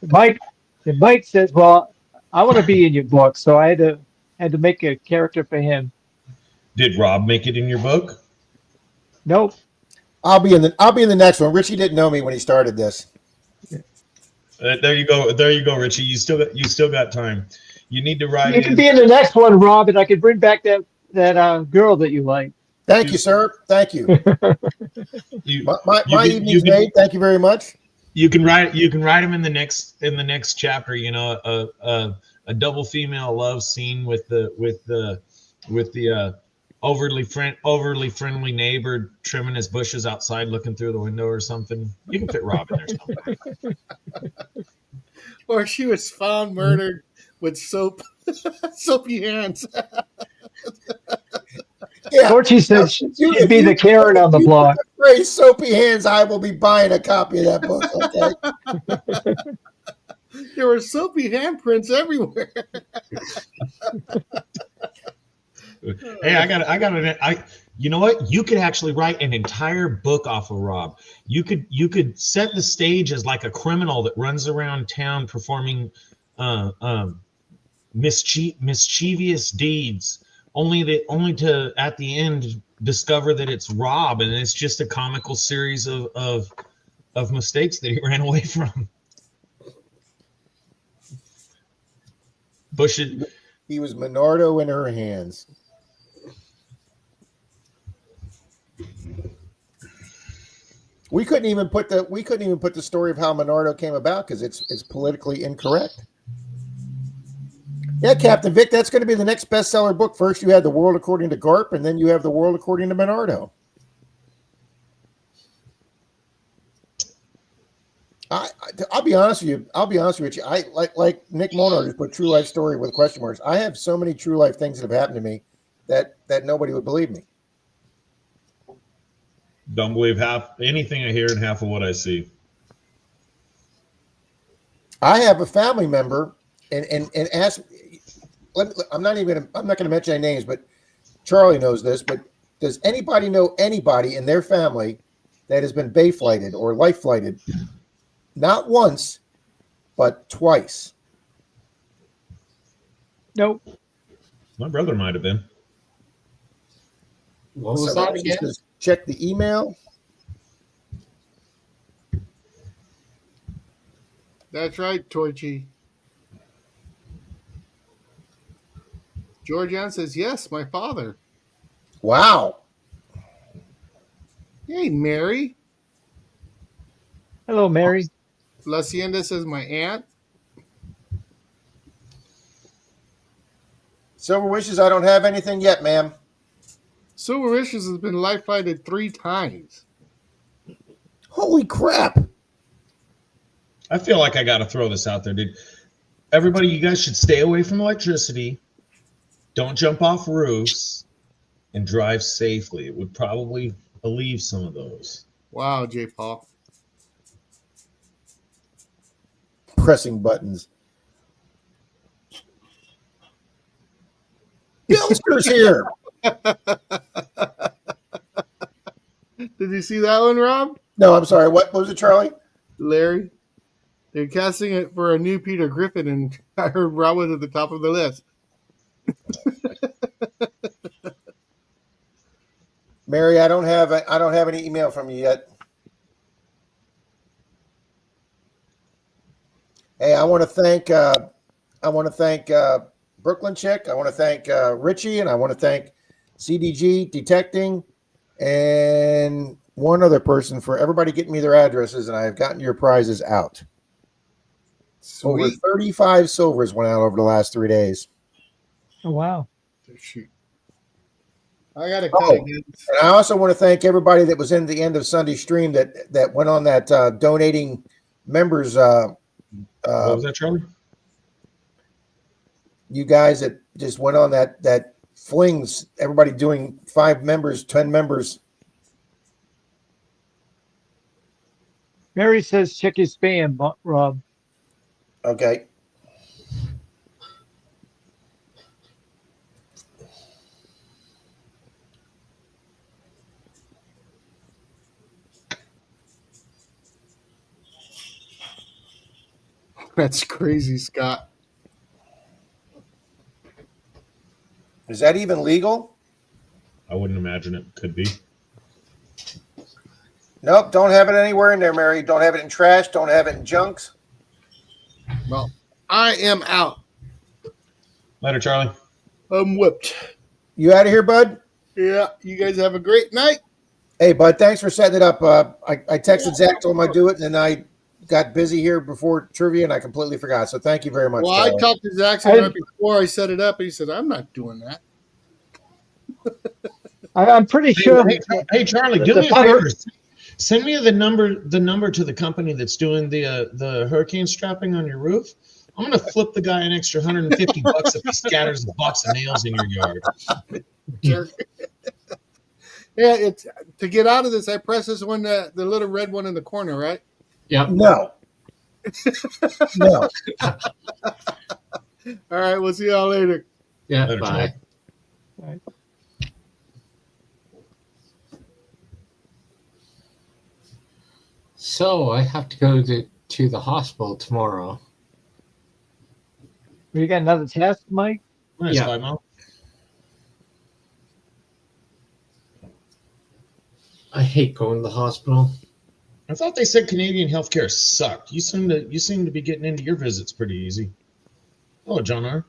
Mike, and Mike says, "Well, I want to be in your book," so I had to make a character for him. Did Rob make it in your book? Nope. I'll be in the next one. Richie didn't know me when he started this. There you go. There you go, Richie. You still got time. You need to write You in. can be in the next one, Rob, and I can bring back that girl that you like. Thank you, sir. Thank you. You, My you evening's can- made. Thank you very much. You can write him in the next chapter. You know, a double female love scene with the overly friendly neighbor trimming his bushes outside, looking through the window or something. You can fit Rob in there somewhere. or she was found murdered with soapy hands. Yeah. Torchy said she'd be the Karen on the block. Phrase soapy hands. I will be buying a copy of that book. Okay. There were soapy handprints everywhere. Hey, you know what? You could actually write an entire book off of Rob. You could set the stage as like a criminal that runs around town performing mischievous deeds, only to at the end discover that it's Rob, and it's just a comical series of mistakes that he ran away from. He was Menardo in her hands. We couldn't even put the story of how Menardo came about because it's politically incorrect. Yeah, Captain Vic, that's going to be the next bestseller book. First, you had The World According to Garp, and then you have The World According to Menardo. I'll be honest with you. I like Nick Monar just put true life story with question marks. I have so many true life things that have happened to me that nobody would believe me. Don't believe anything I hear and half of what I see. I have a family member and ask. I'm not going to mention any names, but Charlie knows this. But does anybody know anybody in their family that has been bay flighted or life flighted? Not once, but twice. Nope. My brother might have been. What was So that again? just check the email. That's right, Torchy. Georgianne says, yes, my father. Wow. Hey, Mary. Hello, Mary. La Hacienda says, my aunt. Silver Wishes, I don't have anything yet, ma'am. Silver Wishes has been life flighted 3 times. Holy crap. I feel like I got to throw this out there, dude. Everybody, you guys should stay away from electricity. Don't jump off roofs and drive safely. It would probably alleviate some of those. Wow, J. Paul. Pressing buttons. Bilster's here. Did you see that one, Rob? No, I'm sorry. What was it, Charlie? Larry? They're casting it for a new Peter Griffin, and I heard Rob was at the top of the list. Mary, I don't have any email from you yet. Hey, I want to thank Brooklyn Chick. I want to thank Richie, and I want to thank CDG Detecting, and one other person for everybody getting me their addresses, and I have gotten your prizes out. Over Sweet. 35 silvers went out over the last 3 days. Oh, wow. Shoot. I got to cut Oh. again. And I also want to thank everybody that was in the end of Sunday stream that went on that donating members. What was that, Charlie? You guys that just went on that flings, everybody doing 5 members, 10 members. Mary says check his spam, Rob. Okay. That's crazy, Scott. Is that even legal? I wouldn't imagine it could be. Nope. Don't have it anywhere in there, Mary. Don't have it in trash. Don't have it in junks. Well, I am out. Later, Charlie. I'm whipped. You out of here, bud? Yeah, you guys have a great night. Hey, bud, thanks for setting it up. I texted Zach, told him I'd do it, and then I got busy here before trivia, and I completely forgot. So thank you very much. Well, I Charlie. talked to Jackson right before I set it up. And he said, I'm not doing that. I'm pretty sure. Hey, Charlie, do The me a power- favor. Send me the number to the company that's doing the hurricane strapping on your roof. I'm gonna flip the guy an extra $150 if he scatters a box of nails in your yard. Jerk. Yeah, it's to get out of this. I press this one, the little red one in the corner, right? Yep. No. No. All right, we'll see y'all later. Yeah. Later, Bye. Charlie. So I have to go to the hospital tomorrow. You got another test, Mike? Nice, Yeah. 5 Mile. I hate going to the hospital. I thought they said Canadian healthcare sucked. You seem to be getting into your visits pretty easy. Oh, John R.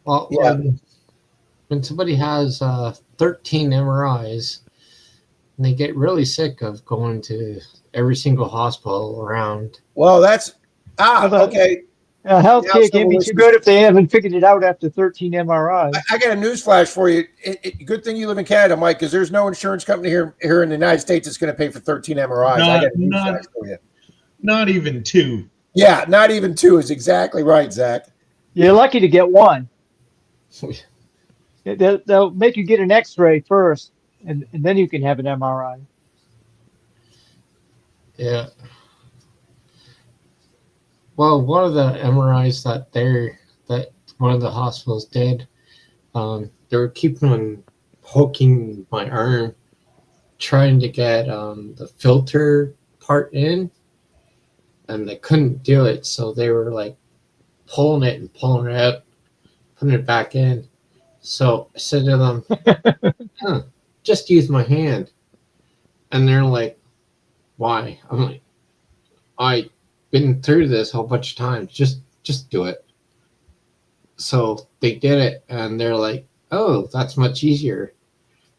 Well, Yeah. when somebody has 13 MRIs, and they get really sick of going to every single hospital around. Well, that's Although- okay. Healthcare Yeah, can't be so too good if they haven't figured it out after 13 MRIs. I got a news flash for you. Good thing you live in Canada, Mike, because there's no insurance company here in the United States that's going to pay for 13 MRIs. I got a news flash for you. Not even 2. Yeah, not even 2 is exactly right, Zach. You're lucky to get one. They'll make you get an X-ray first, and then you can have an MRI. Yeah. Well, one of the MRIs that one of the hospitals did, they were keeping on poking my arm, trying to get the filter part in, and they couldn't do it. So they were like pulling it and pulling it out, putting it back in. So I said to them, just use my hand. And they're like, why? I'm like, I've been through this a whole bunch of times. Just do it. So they did it, and they're like, oh, that's much easier.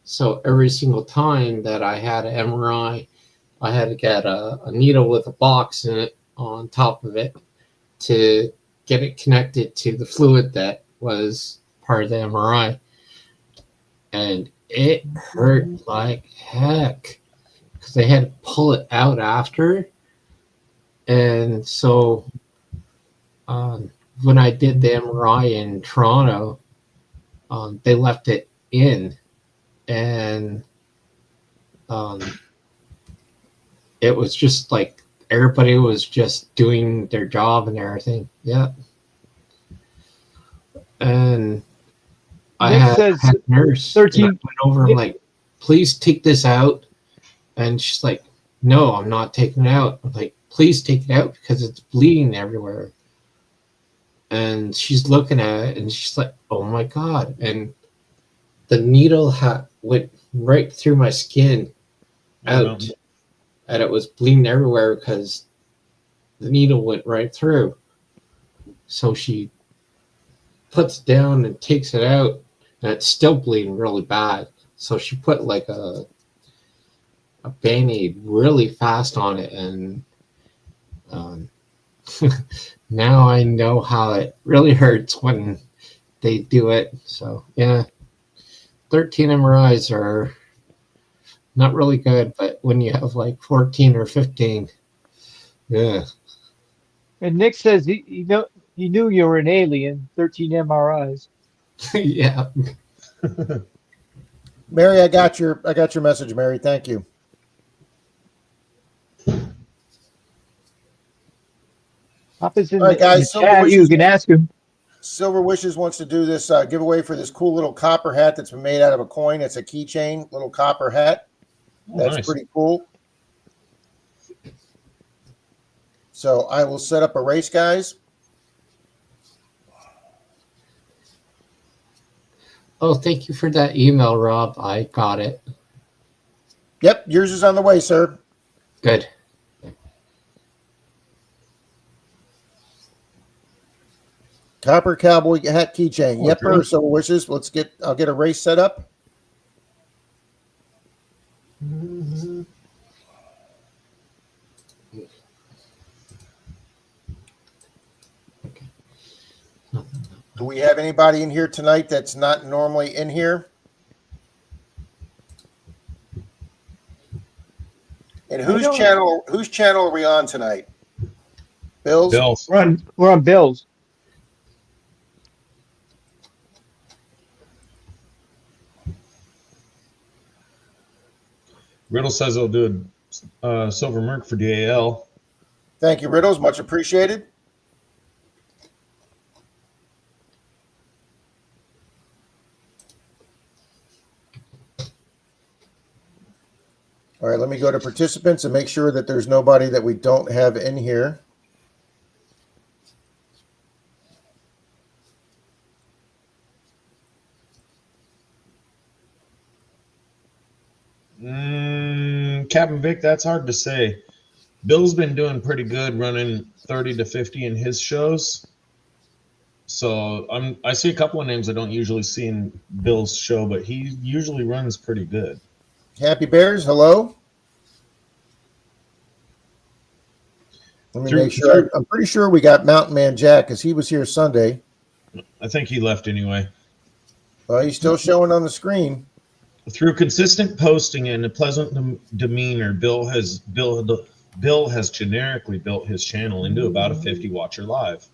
So every single time that I had an MRI, I had to get a needle with a box in it on top of it to get it connected to the fluid that was part of the MRI. And it hurt like heck because they had to pull it out after. And so when I did the MRI in Toronto, they left it in, and it was just like everybody was just doing their job and everything. Yeah. And I Nick had says a nurse 13 went over and like, please take this out. And she's like, no, I'm not taking it out. I'm like, please take it out because it's bleeding everywhere. And she's looking at it and she's like, oh my God. And the needle went right through my skin out. Wow. And it was bleeding everywhere because the needle went right through. So she puts it down and takes it out, and it's still bleeding really bad. So she put like a Band-Aid really fast on it, and now I know how it really hurts when they do it. So yeah, 13 MRIs are not really good, but when you have like 14 or 15, yeah. And Nick says he knew you were an alien. 13 MRIs. Yeah. Mary, I got your message, Mary. Thank you. Papa's in All right, the guys. chat. You can ask him. Silver Wishes wants to do this giveaway for this cool little copper hat that's been made out of a coin. It's a keychain, little copper hat. Oh, That's nice. pretty cool. So I will set up a race, guys. Oh, thank you for that email, Rob. I got it. Yep, yours is on the way, sir. Good. Copper cowboy hat keychain. Oh, Yep, Drew. Silver Wishes. I'll get a race set up. Do we have anybody in here tonight that's not normally in here? And whose don't- channel are we on tonight? Bill's? Bills. We're on Bills. Riddle says he'll do a silver merc for DAL. Thank you, Riddles. Much appreciated. All right, let me go to participants and make sure that there's nobody that we don't have in here. Captain Vic, that's hard to say. Bill's been doing pretty good, running 30 to 50 in his shows. So I see a couple of names I don't usually see in Bill's show, but he usually runs pretty good. Happy Bears, hello. Let me make sure. I'm pretty sure we got Mountain Man Jack because he was here Sunday. I think he left anyway. Well, he's still showing on the screen. Through consistent posting and a pleasant demeanor, Bill has generically built his channel into about a 50 watcher live.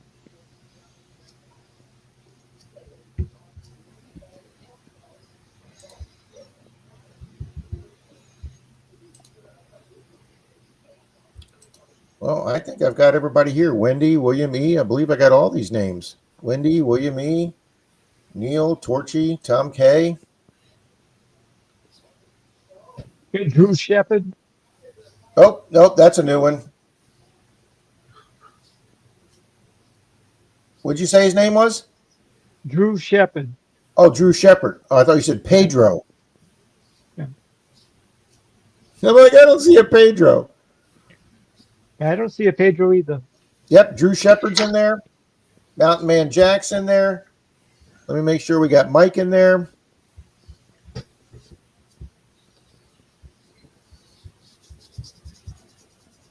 Well, I think I've got everybody here. Wendy, William E. I believe I got all these names. Wendy, William E., Neil, Torchy, Tom K. Drew Shepard. Oh, nope, that's a new one. What'd you say his name was? Drew Shepard. Oh, Drew Shepard. Oh, I thought you said Pedro. Yeah. I'm like, I don't see a Pedro. I don't see a Pedro either. Yep, Drew Shepard's in there. Mountain Man Jack's in there. Let me make sure we got Mike in there.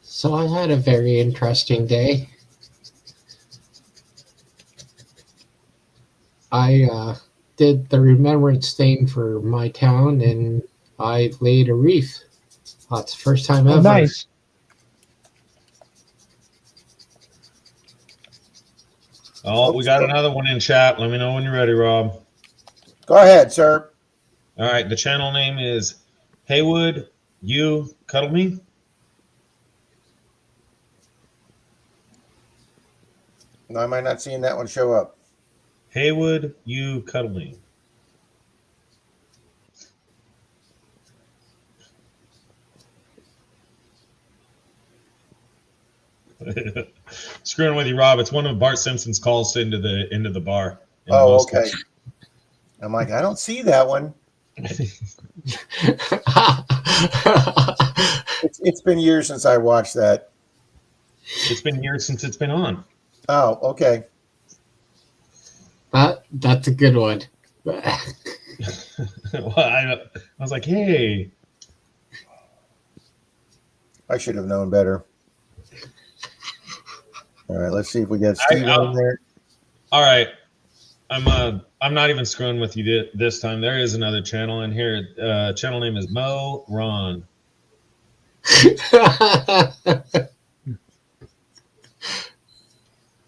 So I had a very interesting day. I did the remembrance thing for my town, and I laid a wreath. That's the first time ever. Oh, nice. Oh, we got another one in chat. Let me know when you're ready, Rob. Go ahead, sir. All right, the channel name is Haywood. You cuddle me. No, am I not seeing that one show up? Haywood, you cuddle me. Screwing with you, Rob. It's one of Bart Simpson's calls into the bar. Oh, okay. I'm like, I don't see that one. It's been years since I watched that. It's been years since it's been on. Oh, okay. That's a good one. Well, I was like, hey. I should have known better. All right, let's see if we get Steve on there. All right. I'm not even screwing with you this time. There is another channel in here. Channel name is Mo Ron.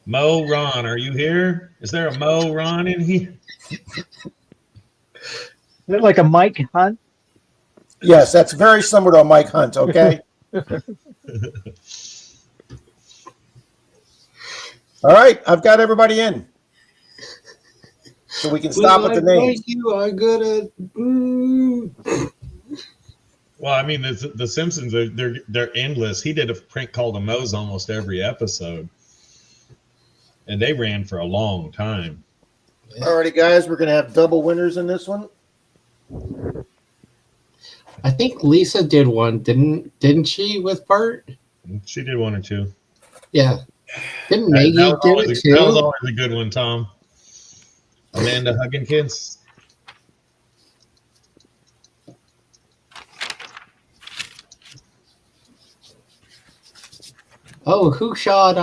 Mo Ron, are you here? Is there a Mo Ron in here? Is it like a Mike Hunt? Yes, that's very similar to a Mike Hunt. Okay. All right, I've got everybody in, so we can stop with the names. You are good at. Well, I mean, the Simpsons they're endless. He did a prank called a Moe's almost every episode, and they ran for a long time. All righty, guys, we're gonna have double winners in this one. I think Lisa did one, didn't she, with Bart? She did one or two. Yeah. Didn't That, Maggie that was do always it a, that was too? always a good one, Tom. Amanda Huggins. Oh, who shot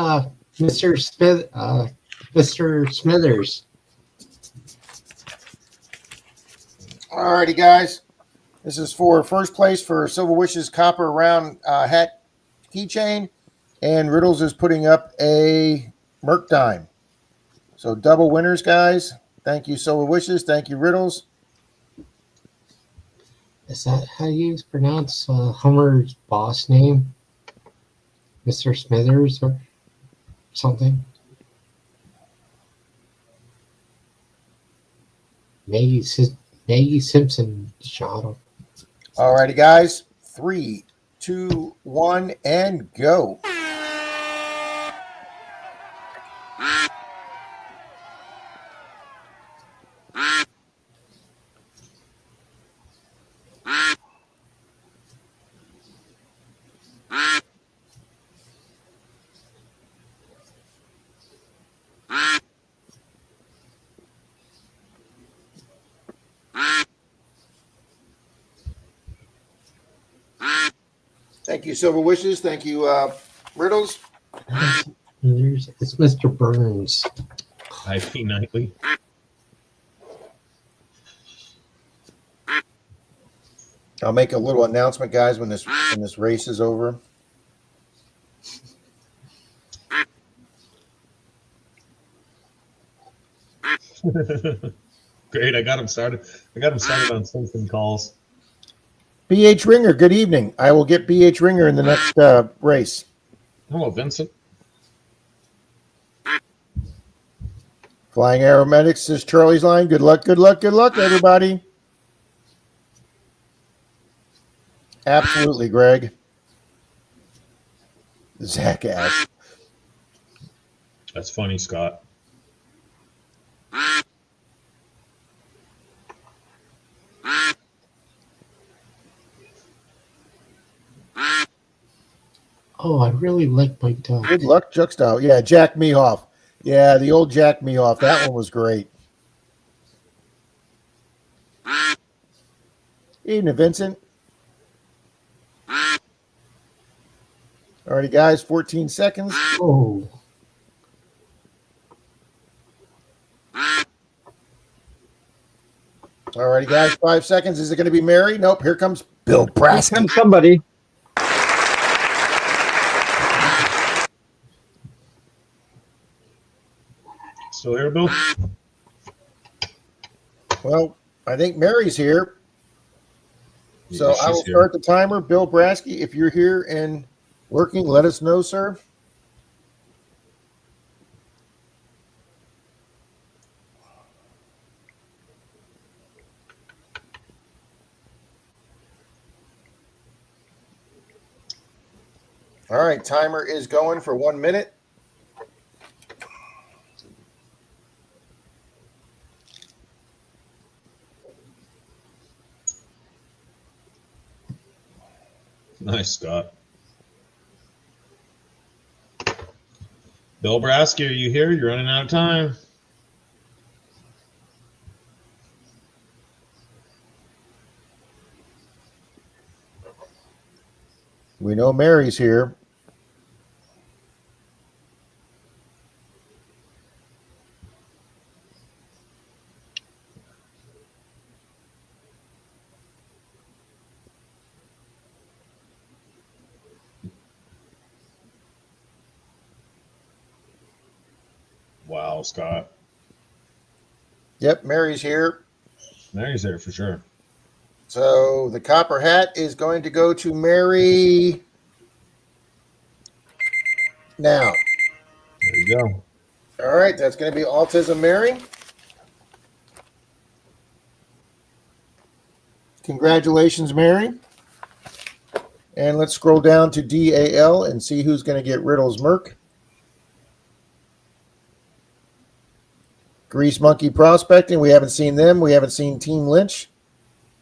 Mr. Smith? Mr. Smithers? All righty, guys. This is for first place for Silver Wishes Copper Round hat keychain, and Riddles is putting up a Merc dime. So double winners, guys. Thank you, Silver Wishes. Thank you, Riddles. Is that how you pronounce Hummer's boss name? Mr. Smithers or something? Maggie Simpson shot him. All righty, guys. 3, 2, 1, and go. Thank you, Silver Wishes. Thank you, Riddles. It's Mr. Burns. IP Nightly. I'll make a little announcement, guys, when this race is over. Great, I got him started. On Simpson calls. BH Ringer, good evening. I will get BH Ringer in the next race. Hello, Vincent. Flying Aromatics is Charlie's line. Good luck, good luck, good luck, everybody. Absolutely, Greg. Zach asked. That's funny, Scott. Oh, I really like my dog. Good luck, Juxtile. Yeah, Jack Mehoff. Yeah, the old Jack Mehoff. That one was great. Evening, Vincent. Alrighty, guys, 14 seconds. Oh, Alrighty, guys, 5 seconds. Is it going to be Mary? Nope. Here comes Bill Here Brasky. comes somebody. Still here, Bill? Well, I think Mary's here. So Yeah, I will she's here. start the timer. Bill Brasky, if you're here and working, let us know, sir. All right, timer is going for 1 minute. Nice, Scott. Bill Brasky, are you here? You're running out of time. We know Mary's here. Wow, Scott. Yep, Mary's here. Mary's there for sure. So the copper hat is going to go to Mary now. There you go. All right, that's going to be Autism Mary. Congratulations, Mary. And let's scroll down to DAL and see who's going to get Riddles Merc. Grease Monkey Prospecting, we haven't seen them. We haven't seen Team Lynch.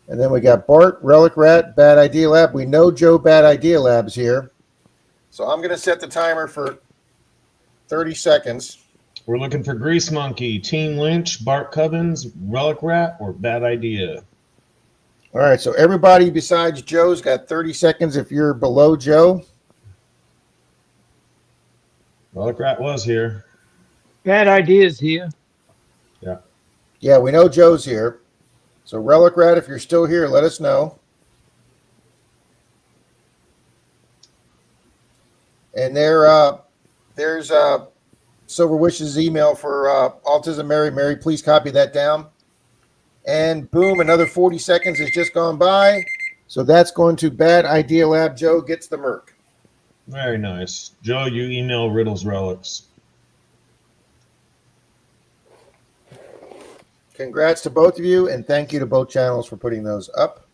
And then we got Bart, Relic Rat, Bad Idea Lab. We know Joe Bad Idea Lab's here. So I'm going to set the timer for 30 seconds. We're looking for Grease Monkey, Team Lynch, Bart Cubbins, Relic Rat, or Bad Idea. All right, so everybody besides Joe's got 30 seconds if you're below Joe. Relic Rat was here. Bad ideas here. Yeah, we know Joe's here. So Relic Rat, if you're still here, let us know. And there's Silver Wish's email for Autism Mary. Mary, please copy that down. And boom, another 40 seconds has just gone by. So that's going to Bad Idea Lab. Joe gets the Merc. Very nice. Joe, you email Riddles Relics. Congrats to both of you, and thank you to both channels for putting those up.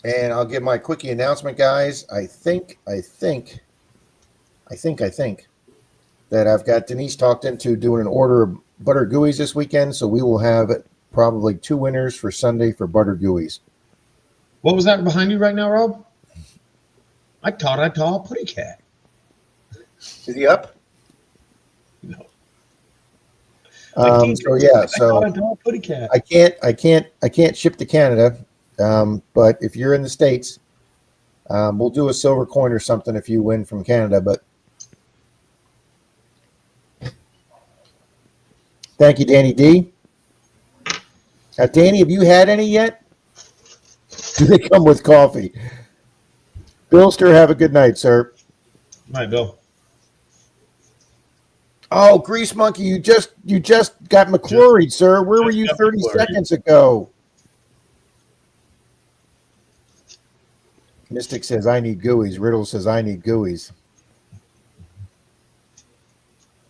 And I'll give my quickie announcement, guys. I think that I've got Denise talked into doing an order of butter gooeys this weekend, so we will have probably 2 winners for Sunday for butter gooeys. What was that behind you right now, Rob? I thought I saw a putty cat. Is he up? No. So yeah, I so thought I saw a putty cat. I can't ship to Canada, but if you're in the States, we'll do a silver coin or something if you win from Canada. But thank you, Danny D. Danny, have you had any yet? Do they come with coffee? Billster, have a good night, sir. Night, Bill. Oh, Grease Monkey, you just got McCluried, sir. Where were you 30 seconds ago? Mystic says, I need gooeys. Riddle says, I need gooeys.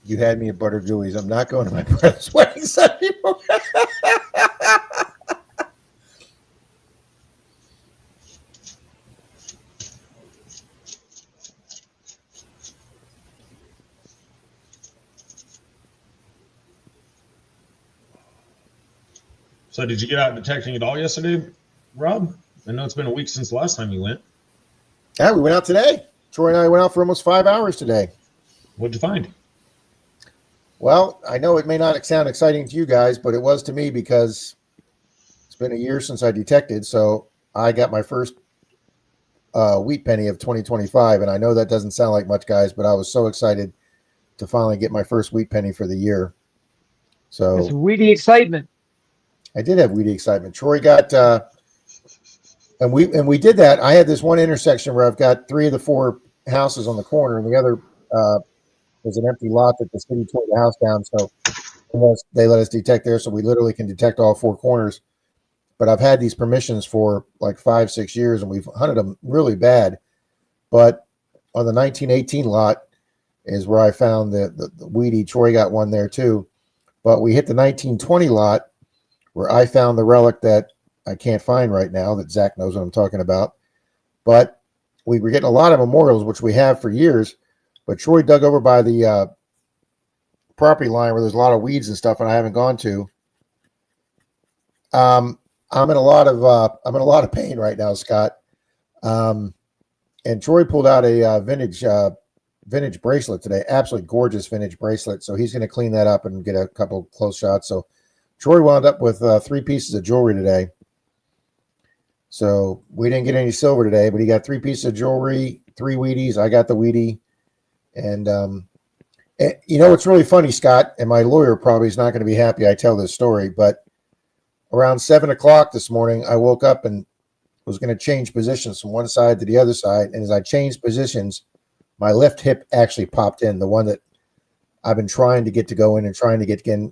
You had me at butter gooeys. I'm not going to my brother's wedding Sunday. So did you get out detecting at all yesterday, Rob? I know it's been a week since the last time you went. Yeah, we went out today. Troy and I went out for almost 5 hours today. What'd you find? Well, I know it may not sound exciting to you guys, but it was to me because it's been a year since I detected. So I got my first wheat penny of 2025. And I know that doesn't sound like much, guys, but I was so excited to finally get my first wheat penny for the year. So It's weedy excitement. I did have weedy excitement. Troy got, and we did that. I had this one intersection where I've got 3 of the 4 houses on the corner, and the other was an empty lot that the city tore the house down. So they let us detect there, so we literally can detect all 4 corners. But I've had these permissions for like 5-6 years, and we've hunted them really bad. But on the 1918 lot is where I found the weedy. Troy got one there too. But we hit the 1920 lot, where I found the relic that I can't find right now, that Zach knows what I'm talking about. But we were getting a lot of memorials, which we have for years. But Troy dug over by the property line where there's a lot of weeds and stuff, and I haven't gone to. I'm in a lot of pain right now, Scott. And Troy pulled out a vintage bracelet today, absolutely gorgeous vintage bracelet. So he's going to clean that up and get a couple close shots. So Troy wound up with 3 pieces of jewelry today. So we didn't get any silver today, but he got 3 pieces of jewelry, 3 Wheaties. I got the Wheatie. And you know, it's really funny, Scott, and my lawyer probably is not going to be happy I tell this story, but around 7 o'clock this morning, I woke up and was going to change positions from one side to the other side. And as I changed positions, my left hip actually popped in, the one that I've been trying to get to go in and trying to get in.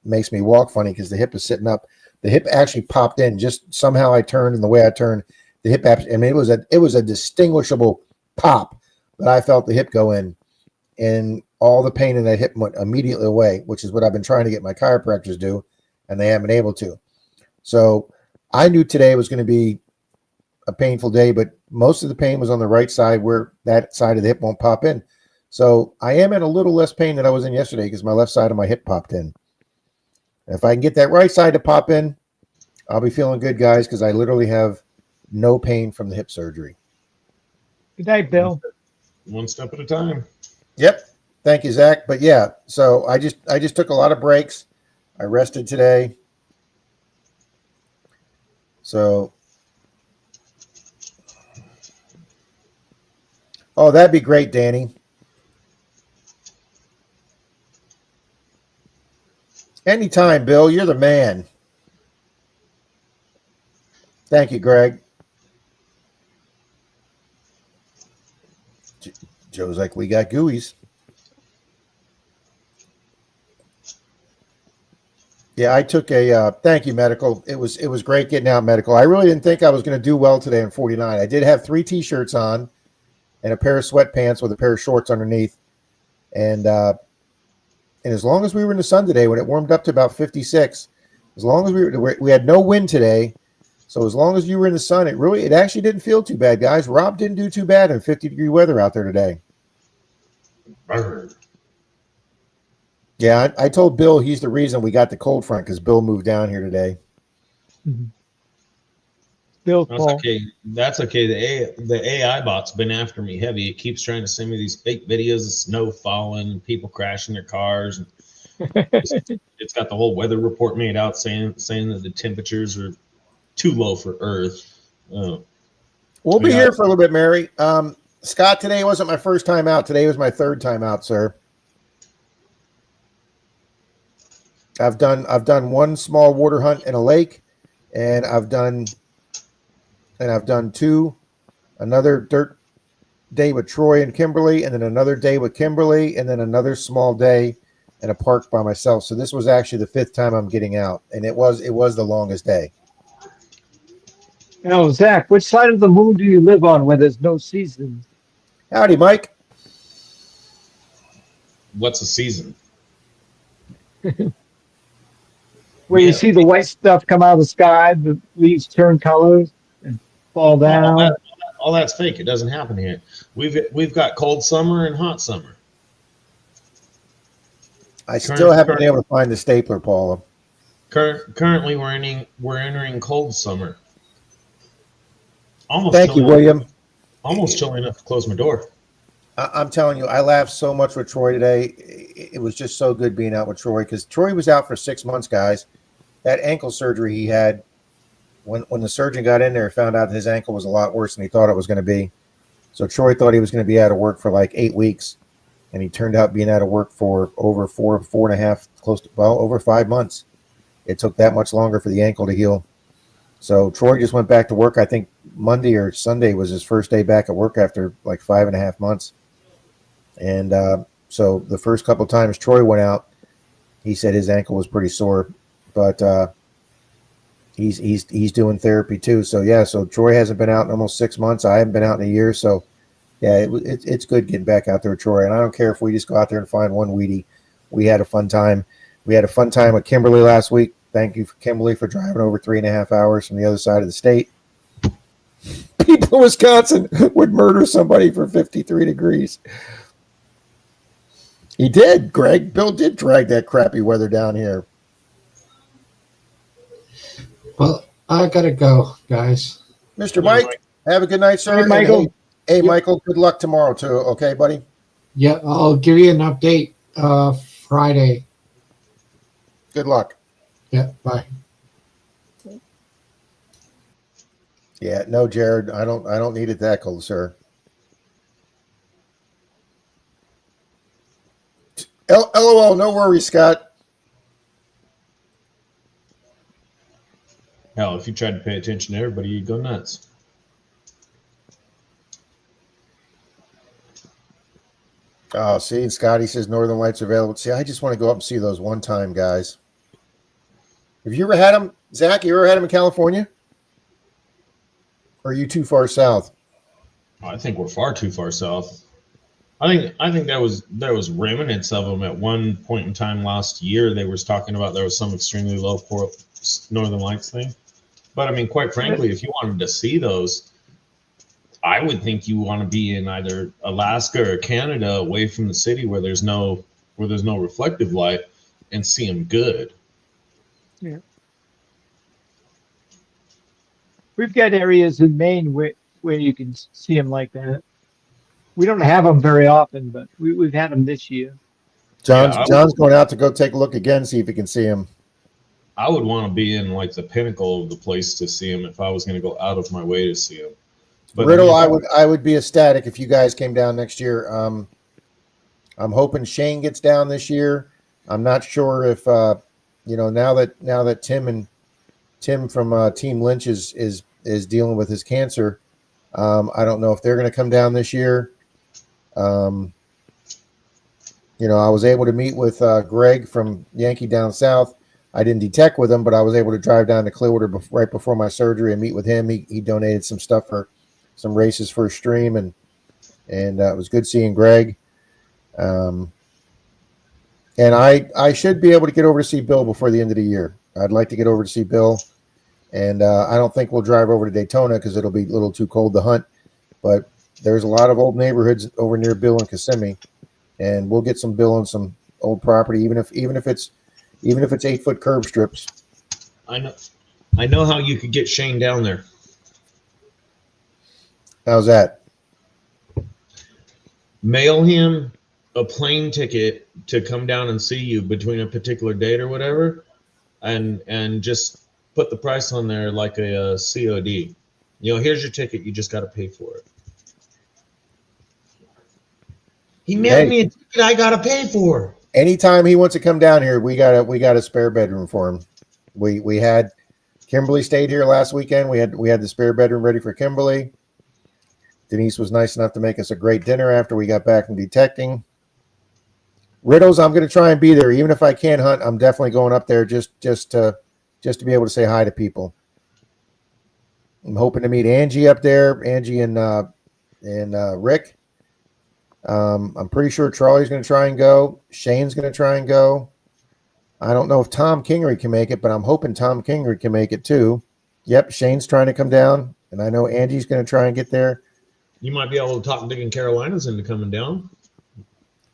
Makes me walk funny because the hip is sitting up. The hip actually popped in. Just somehow I turned, and the way I turned, the hip. I mean, it was a distinguishable pop that I felt the hip go in, and all the pain in that hip went immediately away, which is what I've been trying to get my chiropractors to do, and they haven't been able to. So I knew today was going to be a painful day, but most of the pain was on the right side where that side of the hip won't pop in. So I am in a little less pain than I was in yesterday because my left side of my hip popped in. If I can get that right side to pop in, I'll be feeling good, guys, because I literally have no pain from the hip surgery. Good night, Bill. One step at a time. Yep. Thank you, Zach. But yeah, so I just took a lot of breaks. I rested today. So, oh, that'd be great, Danny. Anytime, Bill. You're the man. Thank you, Greg. Joe's like, we got gooeyes. Yeah, I took a thank you, medical. It was great getting out, medical. I really didn't think I was going to do well today in 49. I did have 3 t-shirts on and a pair of sweatpants with a pair of shorts underneath. And as long as we were in the sun today, when it warmed up to about 56, as long as we had no wind today, so as long as you were in the sun, it actually didn't feel too bad, guys. Rob didn't do too bad in 50-degree weather out there today. Brr. Yeah, I told Bill he's the reason we got the cold front because Bill moved down here today. Bill That's Paul. okay. That's okay. The AI bot's been after me heavy. It keeps trying to send me these fake videos of snow falling, people crashing their cars. It's got the whole weather report made out saying that the temperatures are too low for Earth. We'll be here for a little bit, Mary. Scott, today wasn't my first time out. Today was my 3rd time out, sir. I've done one small water hunt in a lake, and I've done 2, another dirt day with Troy and Kimberly, and then another day with Kimberly, and then another small day in a park by myself. So this was actually the 5th time I'm getting out, and it was the longest day. Now, Zach, which side of the moon do you live on where there's no seasons? Howdy, Mike. What's a season? Where you Yeah. see the white stuff come out of the sky, the leaves turn colors and fall down. All that's fake. It doesn't happen here. We've got cold summer and hot summer. I still haven't been able to find the stapler, Paula. Currently, we're entering cold summer. Almost Thank you, chilly William. enough- Almost chilly enough to close my door. I'm telling you, I laughed so much with Troy today. It was just so good being out with Troy because Troy was out for 6 months, guys. That ankle surgery he had, when the surgeon got in there, found out his ankle was a lot worse than he thought it was going to be. So Troy thought he was going to be out of work for like 8 weeks, and he turned out being out of work for over 4.5, over 5 months. It took that much longer for the ankle to heal. So Troy just went back to work. I think Monday or Sunday was his first day back at work after like 5.5 months. And so the first couple of times Troy went out, he said his ankle was pretty sore, but he's doing therapy too. So yeah, so Troy hasn't been out in almost 6 months. I haven't been out in a year. So yeah, it's good getting back out there with Troy. And I don't care if we just go out there and find one weedie. We had a fun time. We had a fun time with Kimberly last week. Thank you, Kimberly, for driving over 3.5 hours from the other side of the state. People in Wisconsin would murder somebody for 53 degrees. He did, Greg. Bill did drag that crappy weather down here. Well, I gotta go, guys. Mr. Mike, have a good night, sir. Hey, Michael. Hey, Michael, good luck tomorrow, too. Okay, buddy? Yeah, I'll give you an update Friday. Good luck. Yeah, bye. Yeah, no, Jared, I don't need it that cold, sir. LOL, no worries, Scott. Hell, if you tried to pay attention to everybody, you'd go nuts. Oh, see, and Scotty says Northern Lights are available. See, I just want to go up and see those one time, guys. Have you ever had them, Zach? You ever had them in California? Or are you too far south? I think we're far too far south. I think there was remnants of them at one point in time last year. They was talking about there was some extremely low Northern Lights thing. But I mean, quite frankly, if you wanted to see those, I would think you want to be in either Alaska or Canada, away from the city where there's no reflective light, and see them good. Yeah. We've got areas in Maine where you can see them like that. We don't have them very often, but we've had them this year. John's going out to go take a look again, see if he can see him. I would want to be in like the pinnacle of the place to see them if I was going to go out of my way to see them. But Riddle, I would be ecstatic if you guys came down next year. I'm hoping Shane gets down this year. I'm not sure if now that Tim from Team Lynch is dealing with his cancer. I don't know if they're going to come down this year. I was able to meet with Greg from Yankee Down South. I didn't detect with him, but I was able to drive down to Clearwater right before my surgery and meet with him. He donated some stuff for some races for a stream, and it was good seeing Greg. And I should be able to get over to see Bill before the end of the year. I'd like to get over to see Bill, and I don't think we'll drive over to Daytona because it'll be a little too cold to hunt. But there's a lot of old neighborhoods over near Bill and Kissimmee, and we'll get some Bill on some old property, even if it's 8-foot curb strips. I know how you could get Shane down there. How's that? Mail him a plane ticket to come down and see you between a particular date or whatever, and just put the price on there like a COD. Here's your ticket. You just got to pay for it. He mailed me a ticket I got to pay for. Anytime he wants to come down here, we got a spare bedroom for him. We had Kimberly stayed here last weekend. We had the spare bedroom ready for Kimberly. Denise was nice enough to make us a great dinner after we got back from detecting. Riddles, I'm going to try and be there, even if I can't hunt. I'm definitely going up there just to be able to say hi to people. I'm hoping to meet Angie up there, Angie and Rick. I'm pretty sure Charlie's going to try and go. Shane's going to try and go. I don't know if Tom Kingery can make it, but I'm hoping Tom Kingery can make it too. Yep, Shane's trying to come down, and I know Angie's going to try and get there. You might be able to talk Dick and Carolinas into coming down.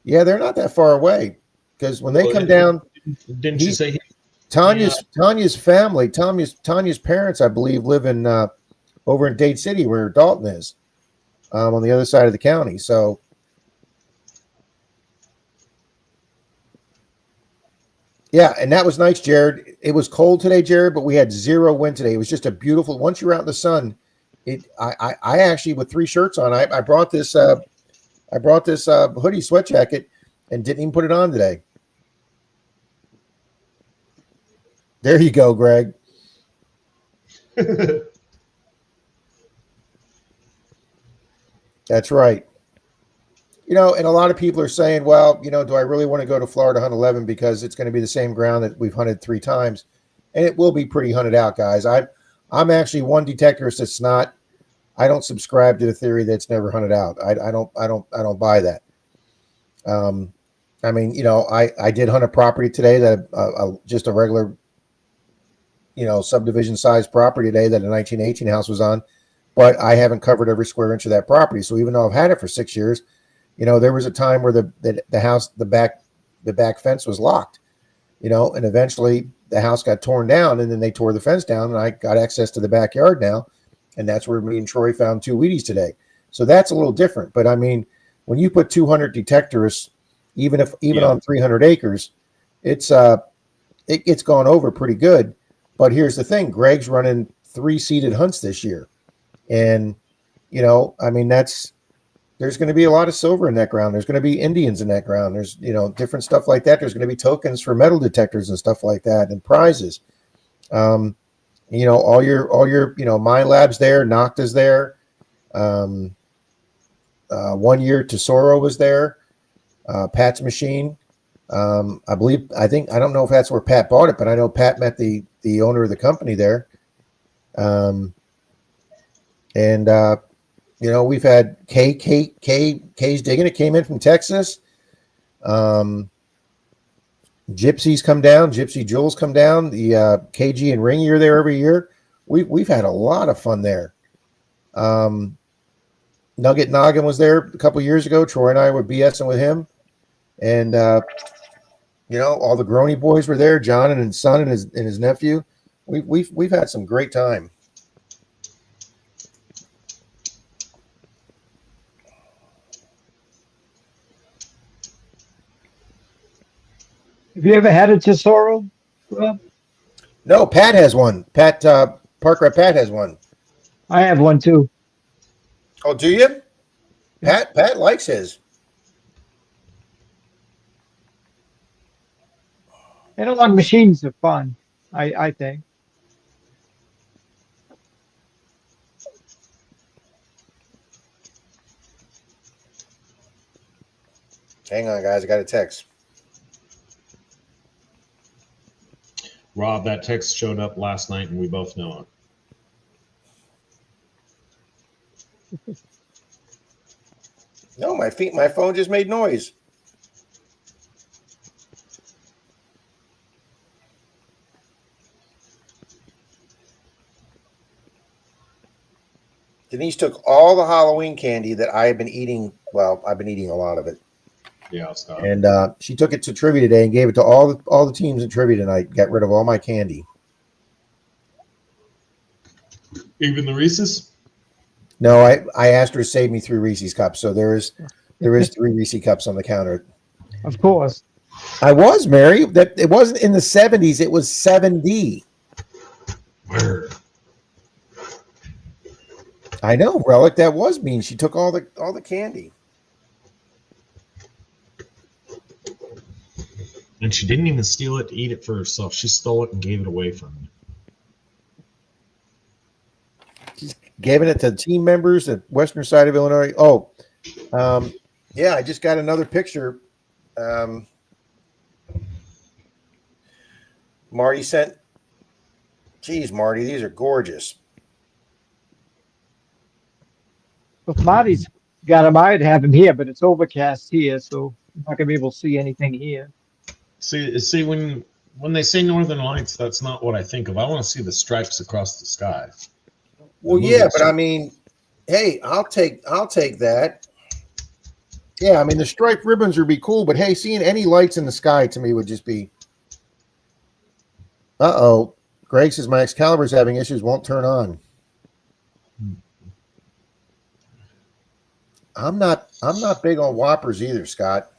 Yeah, they're not that far away because when they come down, didn't you say Tanya's family, Tanya's parents, I believe, live in over in Dade City where Dalton is, on the other side of the county. So. Yeah, and that was nice, Jared. It was cold today, Jared, but we had 0 wind today. It was just a beautiful. Once you're out in the sun, I actually, with 3 shirts on, I brought this hoodie sweat jacket and didn't even put it on today. There you go, Greg. That's right. And a lot of people are saying, well, do I really want to go to Florida Hunt 11 because it's going to be the same ground that we've hunted 3 times, and it will be pretty hunted out, guys. I'm actually one detectorist that's not. I don't subscribe to the theory that it's never hunted out. I don't buy that. I did hunt a property today that just a regular, subdivision sized property today that a 1918 house was on, but I haven't covered every square inch of that property. So even though I've had it for 6 years. There was a time where the house, the back fence was locked, and eventually the house got torn down, and then they tore the fence down, and I got access to the backyard now, and that's where me and Troy found 2 Wheaties today. So that's a little different. But I mean, when you put 200 detectorists, even on 300 acres, it's gone over pretty good. But here's the thing: Greg's running 3 seeded hunts this year, and there's going to be a lot of silver in that ground. There's going to be Indians in that ground. There's, different stuff like that. There's going to be tokens for metal detectors and stuff like that, and prizes. All your, My Lab's there, Nocta's there. 1 year Tesoro was there. Pat's machine. I don't know if that's where Pat bought it, but I know Pat met the owner of the company there. We've had K's Digging. It came in from Texas. Gypsy's come down. Gypsy Jules come down. The KG and Ringy are there every year. We've had a lot of fun there. Nugget Noggin was there a couple years ago. Troy and I were BSing with him, and all the Grony boys were there. John and his son and his nephew. We've had some great time. Have you ever had a Tesoro, Rob? No, Pat has one. Pat Parkride Pat has one. I have one too. Oh, do you? Pat likes his. Analog machines are fun, I think. Hang on, guys. I got a text. Rob, that text showed up last night, and we both know it. No, my phone just made noise. Denise took all the Halloween candy that I have been eating. Well, I've been eating a lot of it. Yeah, I'll stop. And she took it to trivia today and gave it to all the teams in trivia tonight. Got rid of all my candy. Even the Reese's? No, I asked her to save me 3 Reese's cups. So there is 3 Reese's cups on the counter. Of course. I was, Mary. That it wasn't in the 70s. It was 70. Word. I know, Relic. That was mean. She took all the candy. And she didn't even steal it to eat it for herself. She stole it and gave it away from me. Giving it to team members at western side of Illinois. Oh, yeah, I just got another picture. Marty sent. Geez, Marty, these are gorgeous. If Marty's got them, I'd have him here, but it's overcast here, so I'm not going to be able to see anything here. See, when they say Northern Lights, that's not what I think of. I want to see the stripes across the sky. Well, yeah, but I mean, hey, I'll take that. Yeah, I mean, the striped ribbons would be cool, but hey, seeing any lights in the sky to me would just be. Uh-oh. Greg says my Excalibur's having issues, won't turn on. I'm not big on Whoppers either, Scott.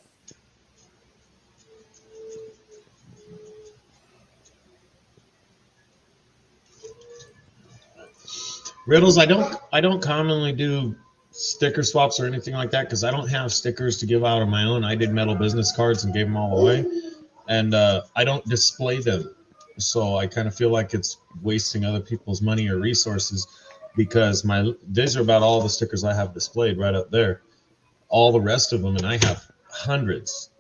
Riddles, I don't commonly do sticker swaps or anything like that because I don't have stickers to give out on my own. I did metal business cards and gave them all away, and I don't display them. So I kind of feel like it's wasting other people's money or resources because these are about all the stickers I have displayed right up there. All the rest of them, and I have hundreds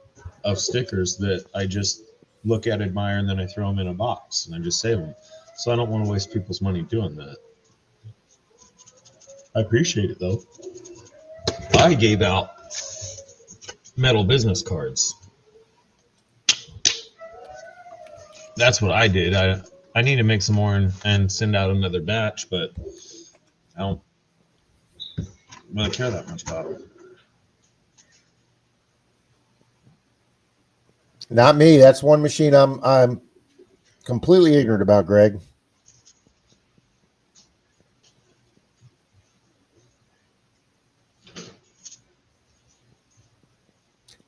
of stickers that I just look at, admire, and then I throw them in a box and I just save them. So I don't want to waste people's money doing that. I appreciate it though. I gave out metal business cards. That's what I did. I need to make some more and send out another batch, but I don't really care that much about it. Not me. That's one machine I'm completely ignorant about, Greg.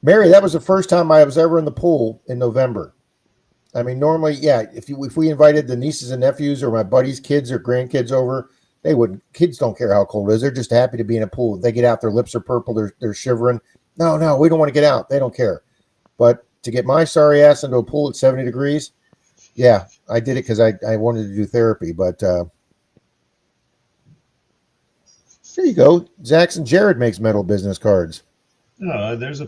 Mary, that was the first time I was ever in the pool in November. I mean, normally, yeah, if we invited the nieces and nephews or my buddies' kids or grandkids over, they wouldn't. Kids don't care how cold it is. They're just happy to be in a pool. If they get out, their lips are purple. They're shivering. No, we don't want to get out. They don't care. But to get my sorry ass into a pool at 70 degrees, yeah, I did it because I wanted to do therapy. But there you go. Zaxxon Jared makes metal business cards. No, there's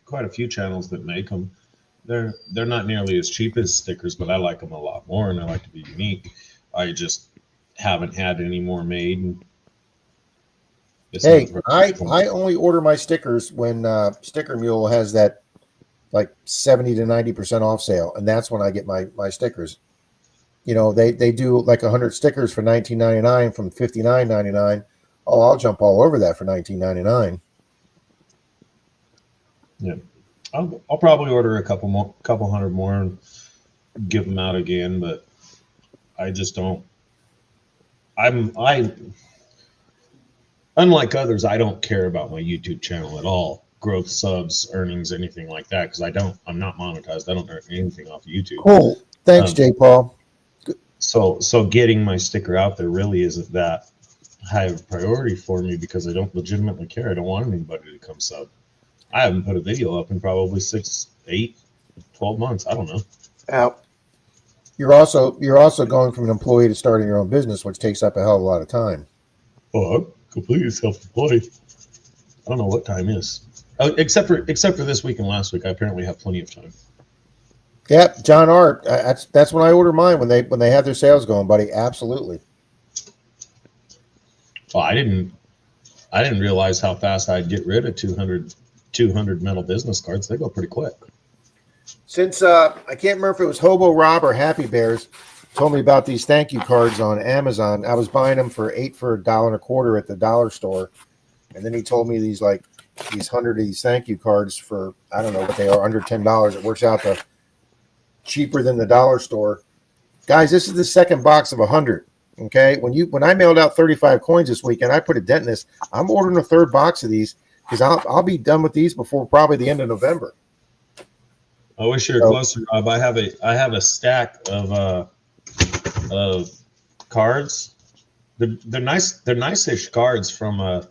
quite a few channels that make them. They're not nearly as cheap as stickers, but I like them a lot more, and I like to be unique. I just haven't had any more made. It's Hey, not- I only order my stickers when Sticker Mule has that like 70 to 90% off sale, and that's when I get my stickers. You know, they do like 100 stickers for $19.99 from $59.99. Oh, I'll jump all over that for $19.99. I'll probably order a couple hundred more and give them out again, but I just don't. I unlike others, I don't care about my YouTube channel at all. Growth, subs, earnings, anything like that, because I'm not monetized. I don't earn anything off of YouTube. Cool. Thanks, J. Paul. So getting my sticker out there really isn't that high of a priority for me because I don't legitimately care. I don't want anybody to come sub. I haven't put a video up in probably 6, 8, 12 months. I don't know. Now, you're also going from an employee to starting your own business, which takes up a hell of a lot of time. Oh, I'm completely self-employed. I don't know what time is. Oh, except for this week and last week, I apparently have plenty of time. Yep, John Art. That's when I order mine when they have their sales going, buddy. Absolutely. Well, I didn't realize how fast I'd get rid of 200 metal business cards. They go pretty quick. Since I can't remember if it was Hobo Rob or Happy Bears told me about these thank you cards on Amazon. I was buying them for $1.25 at the dollar store, and then he told me these 100 of these thank you cards for I don't know what they are, under $10. It works out to cheaper than the dollar store. Guys, this is the second box of 100. Okay, when I mailed out 35 coins this weekend, I put a dent in this. I'm ordering a third box of these because I'll be done with these before probably the end of November. I wish you were closer, Rob. I have a stack of cards. They're nice. They're nice-ish cards from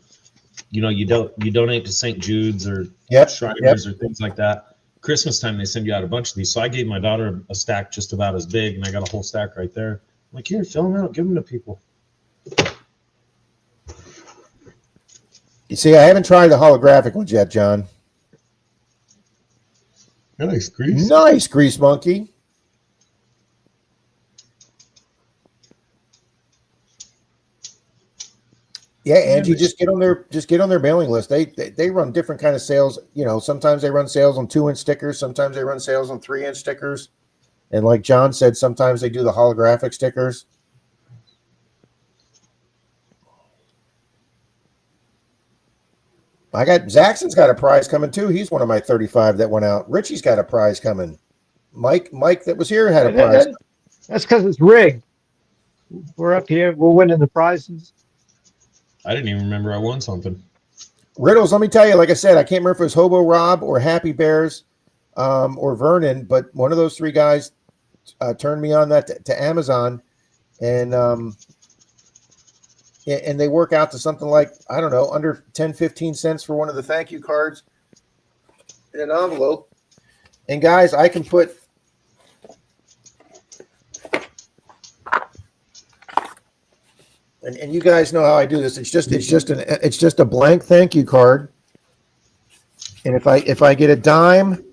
you donate to St. Jude's or Shriners or things like that. Christmas time they send you out a bunch of these. So I gave my daughter a stack just about as big, and I got a whole stack right there. I'm like, here, fill them out, give them to people. You see, I haven't tried the holographic ones yet, John. Nice grease. Nice, Grease Monkey. Yeah, Angie, just get on their mailing list. They run different kind of sales. You know, sometimes they run sales on 2-inch stickers, sometimes they run sales on 3-inch stickers. And like John said, sometimes they do the holographic stickers. Zaxxon's got a prize coming too. He's one of my 35 that went out. Richie's got a prize coming. Mike that was here had a prize. That's because it's rigged. We're up here. We're winning the prizes. I didn't even remember I won something. Riddles, let me tell you, like I said, I can't remember if it was Hobo Rob or Happy Bears or Vernon, but one of those three guys turned me on that to Amazon, and they work out to something like, I don't know, under 10, 15 cents for one of the thank you cards in an envelope. And guys, I can put and you guys know how I do this. It's just a blank thank you card. And if I get a dime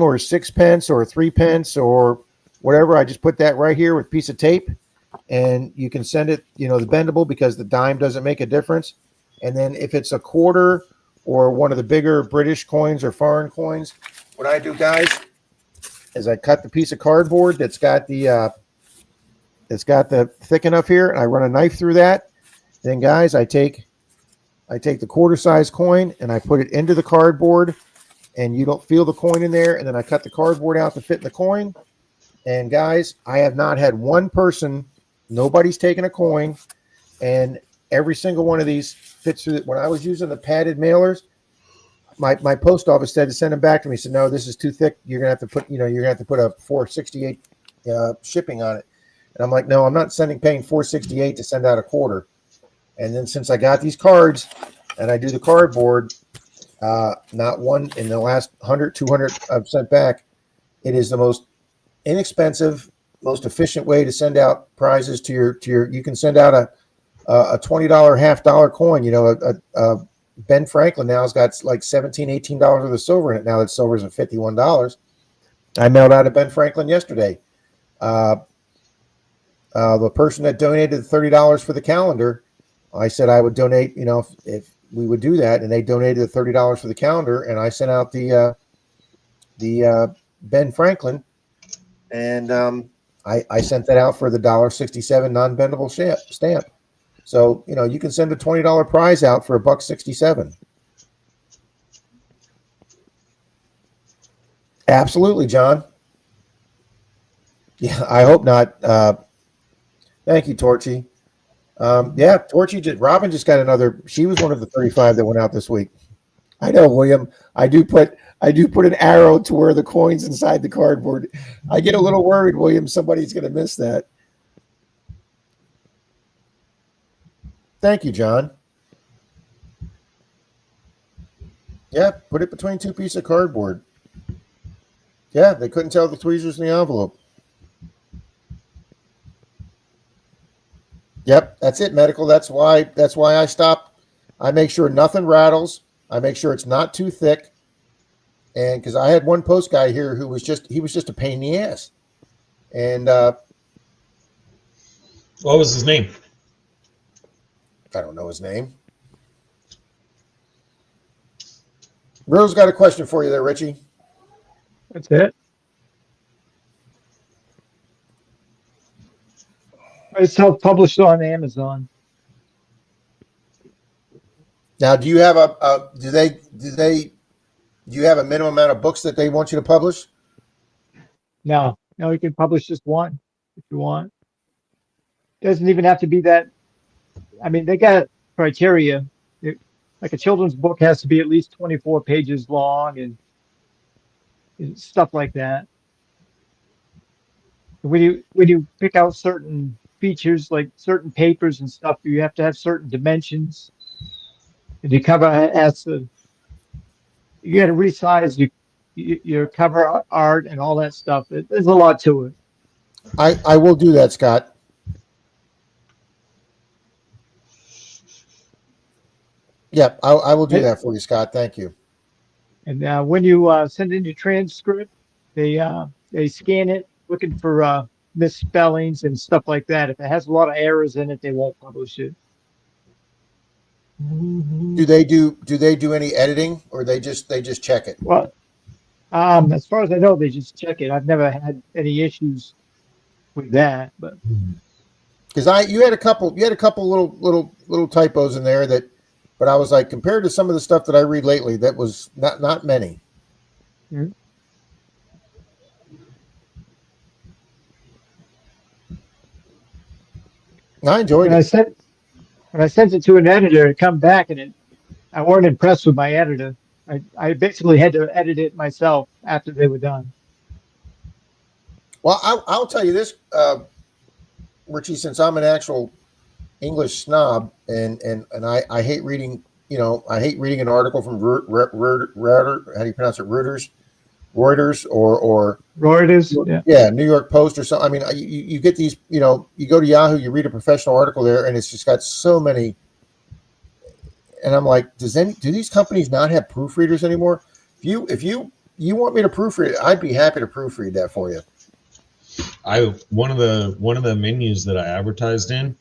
or a 6 pence or a 3 pence or whatever, I just put that right here with a piece of tape, and you can send it, the bendable, because the dime doesn't make a difference. And then if it's a quarter or one of the bigger British coins or foreign coins, what I do, guys, is I cut the piece of cardboard that's got the thick enough here, and I run a knife through that. Then, guys, I take the quarter size coin and I put it into the cardboard, and you don't feel the coin in there. And then I cut the cardboard out to fit in the coin. And guys, I have not had one person, nobody's taken a coin, and every single one of these fits through. When I was using the padded mailers, my post office said to send them back to me. Said, no, this is too thick. You're gonna have to put, a $4.68 shipping on it. And I'm like, no, I'm not paying $4.68 to send out a quarter. And then since I got these cards and I do the cardboard, not one in the last 100, 200 I've sent back. It is the most inexpensive, most efficient way to send out prizes to your. You can send out a $20 half dollar coin, Ben Franklin now has got like $17, $18 worth of silver in it. Now that silver's at $51. I mailed out a Ben Franklin yesterday. The person that donated $30 for the calendar, I said I would donate, if we would do that, and they donated the $30 for the calendar, and I sent out the Ben Franklin, and I sent that out for the $1.67 non-bendable stamp. So you can send a $20 prize out for $1.67. Absolutely, John. Yeah, I hope not. Thank you, Torchy. Yeah, Torchy. Robin just got another. She was one of the 35 that went out this week. I know, William. I do put an arrow to where the coins inside the cardboard. I get a little worried, William. Somebody's going to miss that. Thank you, John. Yeah, put it between two pieces of cardboard. Yeah, they couldn't tell the tweezers in the envelope. Yep, that's it, medical. That's why I stopped. I make sure nothing rattles. I make sure it's not too thick. And because I had one post guy here who was just a pain in the ass. And What was his name? I don't know his name. Rose got a question for you there, Richie. That's it. It's self-published on Amazon. Now, do you have do you have a minimum amount of books that they want you to publish? No, you can publish just one if you want. Doesn't even have to be that. I mean, they got criteria. Like a children's book has to be at least 24 pages long and stuff like that. When you pick out certain features, like certain papers and stuff, you have to have certain dimensions. And your cover has to. You got to resize your cover art and all that stuff. There's a lot to it. I will do that, Scott. Yep, I will do that for you, Scott. Thank you. And when you send in your transcript, they scan it looking for misspellings and stuff like that. If it has a lot of errors in it, they won't publish it. Do they do any editing, or they just check it? Well, as far as I know, they just check it. I've never had any issues with that, but Because you had a couple little typos in there but I was like, compared to some of the stuff that I read lately, that was not many. Mhm. I enjoyed when it. I sent it to an editor, it come back and I weren't impressed with my editor. I basically had to edit it myself after they were done. Well, I'll tell you this, Richie, since I'm an actual English snob, and I hate reading, I hate reading an article from Reuters, how do you pronounce it, Reuters or Reuters, yeah, New York Post or something. I mean, you get these, you go to Yahoo, you read a professional article there, and it's just got so many. And I'm like, do these companies not have proofreaders anymore? If you want me to proofread it, I'd be happy to proofread that for you. One of the menus that I advertised in,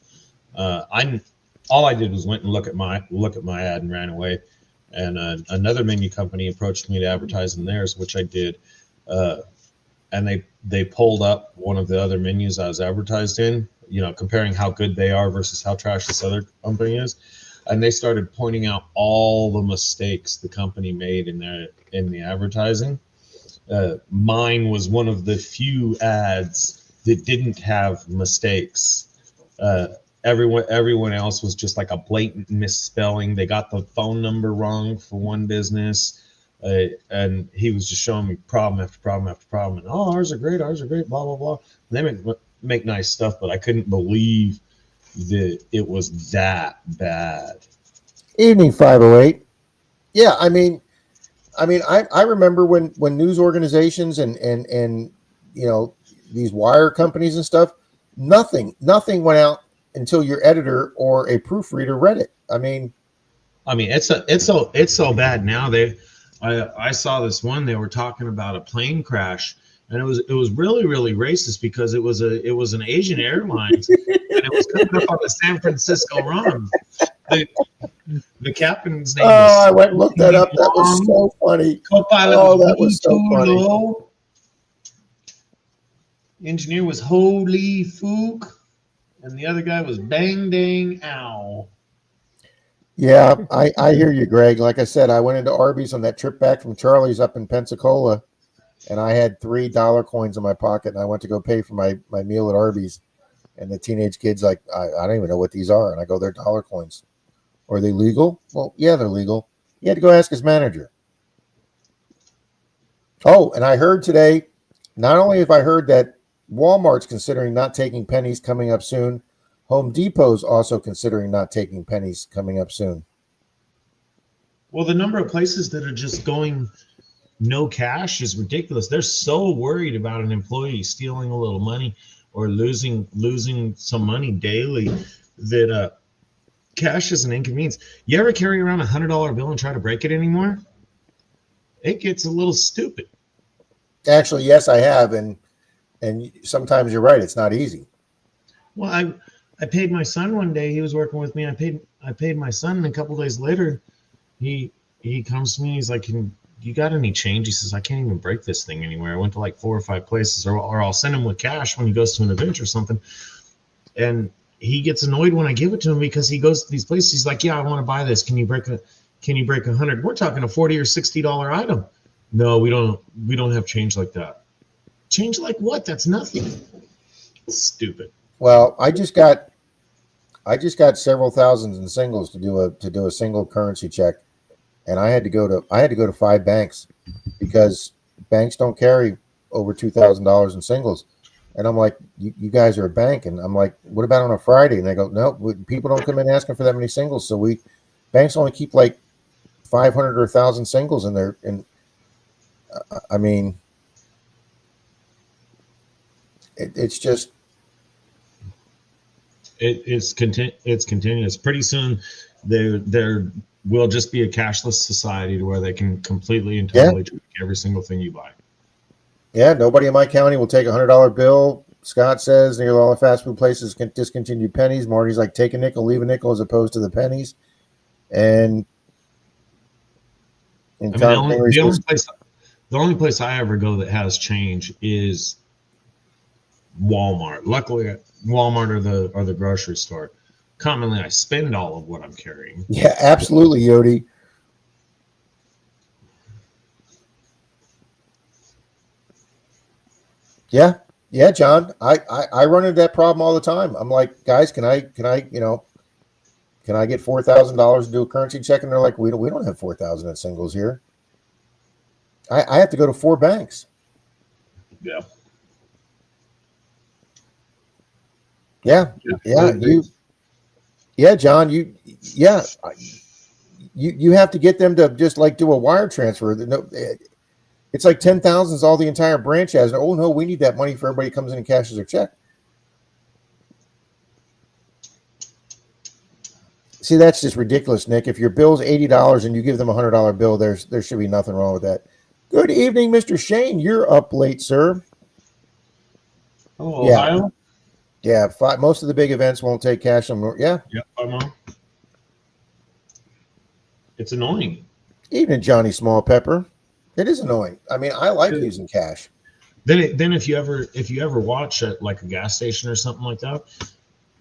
all I did was went and look at my ad and ran away. And another menu company approached me to advertise in theirs, which I did. And they pulled up one of the other menus I was advertised in, comparing how good they are versus how trash this other company is. And they started pointing out all the mistakes the company made in the advertising. Mine was one of the few ads that didn't have mistakes. Everyone else was just like a blatant misspelling. They got the phone number wrong for one business, and he was just showing me problem after problem after problem. And ours are great, blah blah blah. And they make nice stuff, but I couldn't believe that it was that bad. Evening 508. Yeah, I mean, I remember when news organizations and these wire companies and stuff, nothing went out until your editor or a proofreader read it. I mean, I mean, it's so bad now. I saw this one. They were talking about a plane crash, and it was really really racist because it was an Asian Airlines, and it was coming up on the San Francisco run. The, the captain's name Oh, was I went and looked that up. That was so funny. co-pilot. Oh, that was so funny. Low. Engineer was Holy Fook, and the other guy was Bang Dang Ow. Yeah, I hear you, Greg. Like I said, I went into Arby's on that trip back from Charlie's up in Pensacola, and I had $3 coins in my pocket, and I went to go pay for my meal at Arby's. And the teenage kid's like, I don't even know what these are. And I go, they're dollar coins. Are they legal? Well, yeah, they're legal. He had to go ask his manager. Oh, and I heard today, not only have I heard that Walmart's considering not taking pennies coming up soon, Home Depot's also considering not taking pennies coming up soon. Well, the number of places that are just going no cash is ridiculous. They're so worried about an employee stealing a little money or losing some money daily that cash is an inconvenience. You ever carry around $100 bill and try to break it anymore? It gets a little stupid. Actually, yes, I have, and sometimes you're right. It's not easy. Well, I paid my son one day. He was working with me. I paid my son, and a couple days later, he comes to me. He's like, you got any change? He says, I can't even break this thing anywhere. I went to like 4 or 5 places, or I'll send him with cash when he goes to an event or something. And he gets annoyed when I give it to him because he goes to these places. He's like, yeah, I want to buy this. Can you break 100? We're talking a $40 or $60 item. No, we don't have change like that. Change like what? That's nothing. It's stupid. Well, I just got several thousands in singles to do a single currency check, and I had to go to 5 banks because banks don't carry over $2,000 in singles. And I'm like, you guys are a bank, and I'm like, what about on a Friday? And they go, no, people don't come in asking for that many singles, so banks only keep like 500 or 1,000 singles in there. And I mean, it's just. It's continuous. Pretty soon, there will just be a cashless society to where they can completely and totally track every single thing you buy. Yeah, nobody in my county will take $100 bill. Scott says nearly all the fast food places can discontinue pennies. Marty's like, take a nickel, leave a nickel, as opposed to the pennies. And the only place I ever go that has change is Walmart. Luckily, Walmart or the grocery store. Commonly, I spend all of what I'm carrying. Yeah, absolutely, Yodi. Yeah, John. I run into that problem all the time. I'm like, guys, can I get $4,000 to do a currency check? And they're like, we don't have 4,000 in singles here. I have to go to 4 banks. Yeah. Yeah, John, you have to get them to just like do a wire transfer. It's like 10,000 is all the entire branch has. Oh no, we need that money for everybody who comes in and cashes their check. See, that's just ridiculous, Nick. If your bill's $80 and you give them a $100 bill, there should be nothing wrong with that. Good evening, Mr. Shane. You're up late, sir. Hello, Ohio. Yeah, most of the big events won't take cash. Yeah. Yep, I'm on. It's annoying. Even Johnny Small Pepper. It is annoying. I mean, I like using cash. Then if you ever watch at like a gas station or something like that,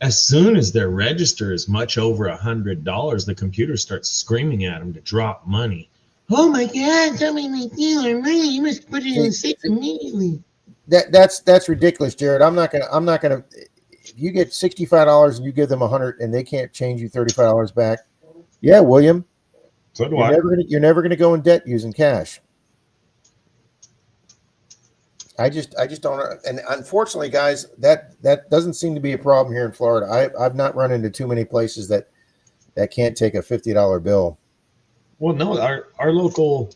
as soon as their register is much over $100, the computer starts screaming at them to drop money. Oh my God! Somebody steal our money. You must put it in the safe immediately. That's ridiculous, Jared. I'm not gonna. If you get $65 and you give them $100 and they can't change you $35 back, yeah, William. So do You're never gonna go in debt using cash. I just don't. And unfortunately, guys, that doesn't seem to be a problem here in Florida. I've not run into too many places that can't take a $50 bill. Well, no, our local,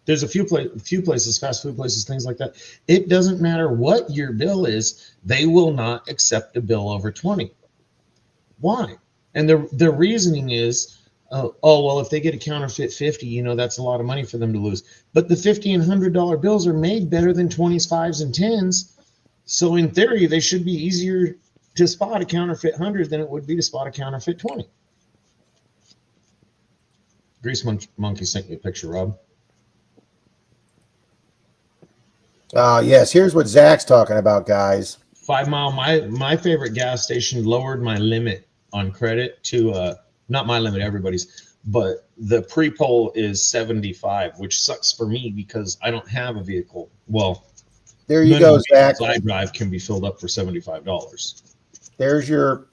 there's a few places, fast food places, things like that. It doesn't matter what your bill is, they will not accept a bill over 20. Why? And the reasoning is Oh, well, if they get a counterfeit 50, that's a lot of money for them to lose. But the $50 and $100 bills are made better than 20s, 5s, and 10s. So in theory, they should be easier to spot a counterfeit 100 than it would be to spot a counterfeit 20. Grease Monkey sent me a picture, Rob. Yes, here's what Zach's talking about, guys. 5 Mile, my favorite gas station lowered my limit on credit to not my limit, everybody's, but the pre-poll is 75, which sucks for me because I don't have a vehicle. Well, There you none go, of the Zach. vehicles I drive can be filled up for $75. There's your,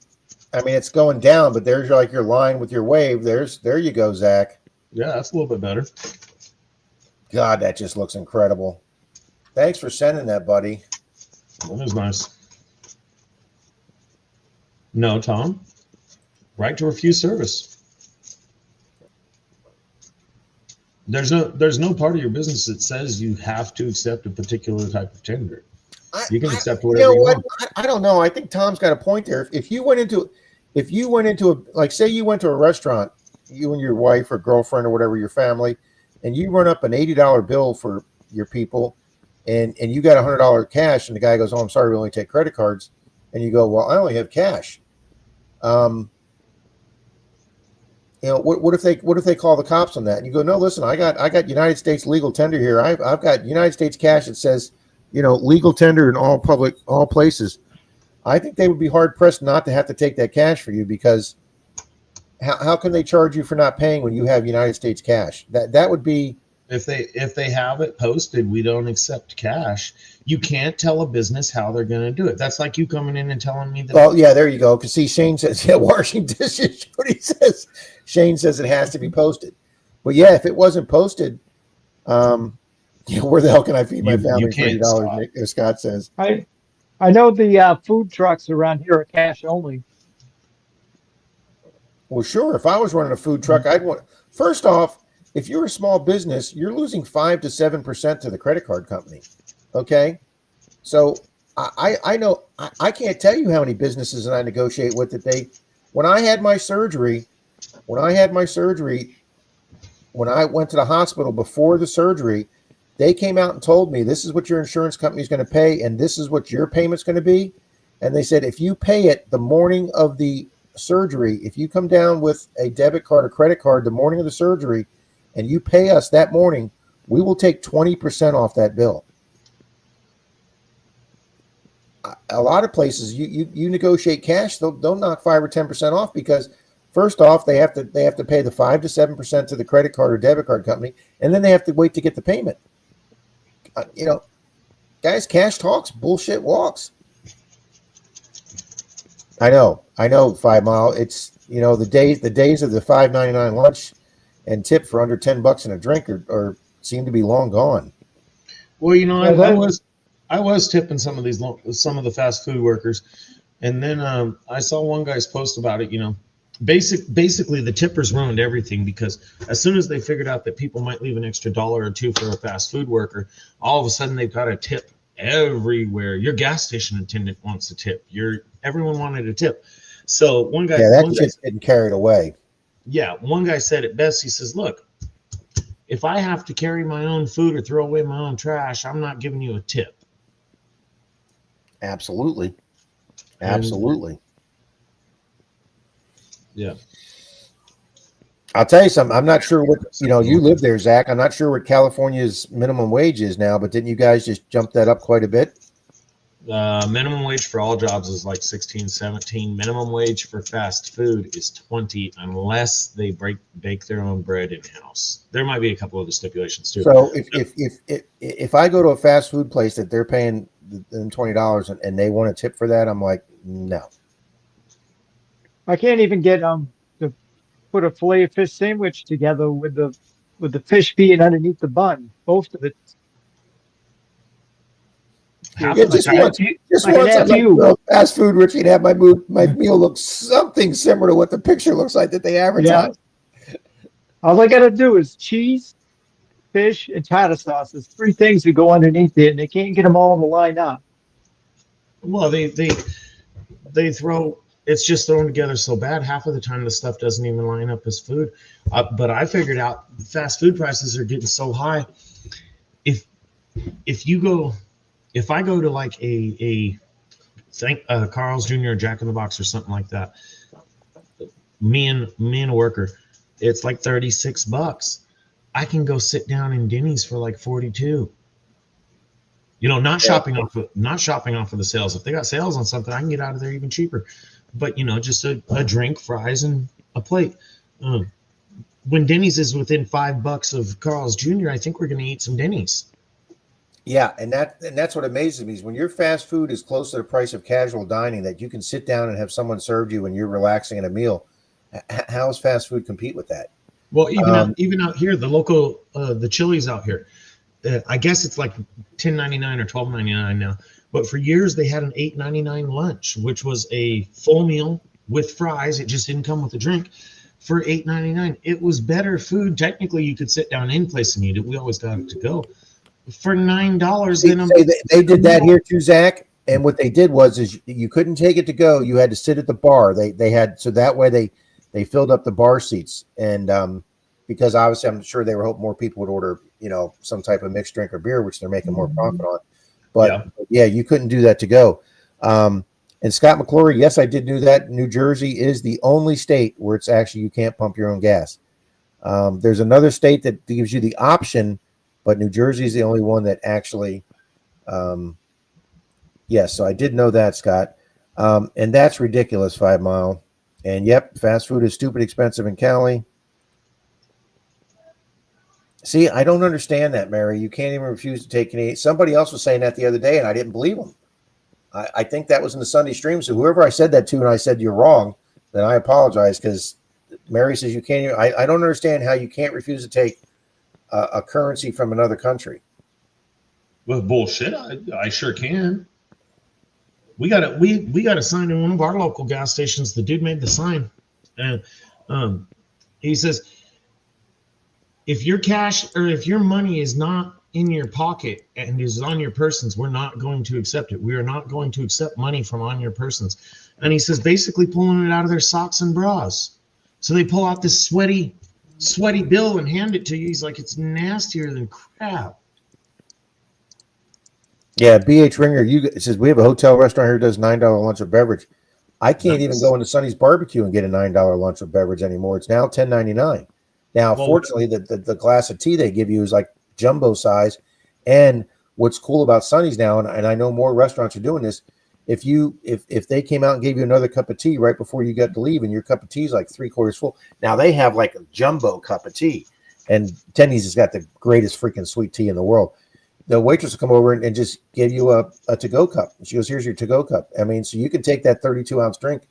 I mean, it's going down, but there's like your line with your wave. There you go, Zach. Yeah, that's a little bit better. God, that just looks incredible. Thanks for sending that, buddy. That was nice. No, Tom. Right to refuse service. There's no part of your business that says you have to accept a particular type of tender. You can accept whatever you want. I don't know. I think Tom's got a point there. If you went into a, like, say you went to a restaurant, you and your wife or girlfriend or whatever, your family, and you run up an $80 bill for your people, and you got $100 cash, and the guy goes, "Oh, I'm sorry, we only take credit cards," and you go, "Well, I only have cash." What if they call the cops on that? And you go, "No, listen, I got United States legal tender here. I've got United States cash that says, legal tender in all places." I think they would be hard pressed not to have to take that cash for you, because how can they charge you for not paying when you have United States cash? That would be, if they have it posted, we don't accept cash. You can't tell a business how they're going to do it. That's like you coming in and telling me that. well, yeah, there you go. Because see, Shane says, yeah, washing dishes. What he says, Shane says it has to be posted. But yeah, if it wasn't posted, where the hell can I feed my family you can't, $30? As Scott says. I know the food trucks around here are cash only. Well, sure. If I was running a food truck, I'd want. First off, if you're a small business, you're losing 5 to 7% to the credit card company. Okay, so I know I can't tell you how many businesses that I negotiate with that when I had my surgery, when I went to the hospital before the surgery, they came out and told me, this is what your insurance company is going to pay, and this is what your payment's going to be. And they said, if you pay it the morning of the surgery, if you come down with a debit card or credit card the morning of the surgery, and you pay us that morning, we will take 20% off that bill. A lot of places you negotiate cash, they'll knock 5 or 10% off, because first off, they have to pay the 5 to 7% to the credit card or debit card company, and then they have to wait to get the payment. Guys, cash talks, bullshit walks. I know, 5 Mile. It's the days of the $5.99 lunch and tip for under $10 and a drink are seem to be long gone. Well, I was tipping some of the fast food workers, and then I saw one guy's post about it. Basically the tippers ruined everything, because as soon as they figured out that people might leave an extra $1 or $2 for a fast food worker, all of a sudden they've got a tip everywhere. Your gas station attendant wants a tip. Everyone wanted a tip. So one guy, Shit's getting carried away. Yeah, one guy said it best. He says, "Look, if I have to carry my own food or throw away my own trash, I'm not giving you a tip." Absolutely. Yeah. I'll tell you something. I'm not sure what, you live there, Zach. I'm not sure what California's minimum wage is now, but didn't you guys just jump that up quite a bit? Minimum wage for all jobs is like 16, 17. Minimum wage for fast food is 20, unless they bake their own bread in house. There might be a couple of the stipulations too. So if I go to a fast food place that they're paying them $20 and they want a tip for that, I'm like, no. I can't even get to put a fillet of fish sandwich together with the fish being underneath the bun. Both of it. Half Yeah, of the just time- once I'd like to go fast food, Richie, and have my meal look something similar to what the picture looks like that they advertise. Yeah. All I got to do is cheese, fish, and tartar sauce. There's 3 things that go underneath it, and they can't get them all to line up. Well, they throw it's just thrown together so bad. Half of the time, the stuff doesn't even line up as food. But I figured out fast food prices are getting so high. If I go to like a Carl's Jr. or Jack in the Box or something like that, me and a worker, it's like $36. I can go sit down in Denny's for like 42. You know, not shopping off of the sales. If they got sales on something, I can get out of there even cheaper. But you know, just a drink, fries, and a plate. When Denny's is within $5 of Carl's Jr., I think we're going to eat some Denny's. Yeah, and that's what amazes me is when your fast food is close to the price of casual dining, that you can sit down and have someone serve you when you're relaxing in a meal. How does fast food compete with that? Well, even out here, the local the Chili's out here, I guess it's like $10.99 or $12.99 now. But for years they had an $8.99 lunch, which was a full meal with fries. It just didn't come with a drink. For $8.99, it was better food. Technically, you could sit down in place and eat it. We always got it to go. For $9, they did that here too, Zach. And what they did is you couldn't take it to go. You had to sit at the bar. They had, so that way they filled up the bar seats. And because obviously I'm sure they were hoping more people would order, you know, some type of mixed drink or beer, which they're making more profit on. But yeah, you couldn't do that to go. And Scott McClory, yes, I did do that. New Jersey is the only state where it's actually you can't pump your own gas. There's another state that gives you the option, but New Jersey is the only one that actually. Yes, so I did know that, Scott. And that's ridiculous, 5 Mile. And yep, fast food is stupid expensive in Cali. See, I don't understand that, Mary. You can't even refuse to take Canadian. Somebody else was saying that the other day, and I didn't believe them. I think that was in the Sunday stream. So whoever I said that to and I said you're wrong, then I apologize, because Mary says you can't even. I don't understand how you can't refuse to take a currency from another country. Well, bullshit. I sure can. We got a sign in one of our local gas stations. The dude made the sign, and he says, if your cash or if your money is not in your pocket and is on your persons, we're not going to accept it. We are not going to accept money from on your persons. And he says, basically pulling it out of their socks and bras. So they pull out this sweaty bill and hand it to you. He's like, it's nastier than crap. Yeah, BH Ringer, it says we have a hotel restaurant here that does $9 lunch or beverage. I can't even go into Sonny's Barbecue and get a $9 lunch or beverage anymore. It's now $10.99. Now, fortunately, the glass of tea they give you is like jumbo size. And what's cool about Sonny's now, and I know more restaurants are doing this, if they came out and gave you another cup of tea right before you got to leave, and your cup of tea is like 3/4 full, now they have like a jumbo cup of tea. And Tenny's has got the greatest freaking sweet tea in the world. The waitress will come over and just give you a to-go cup. She goes, here's your to-go cup. I mean, so you can take that 32-ounce drink.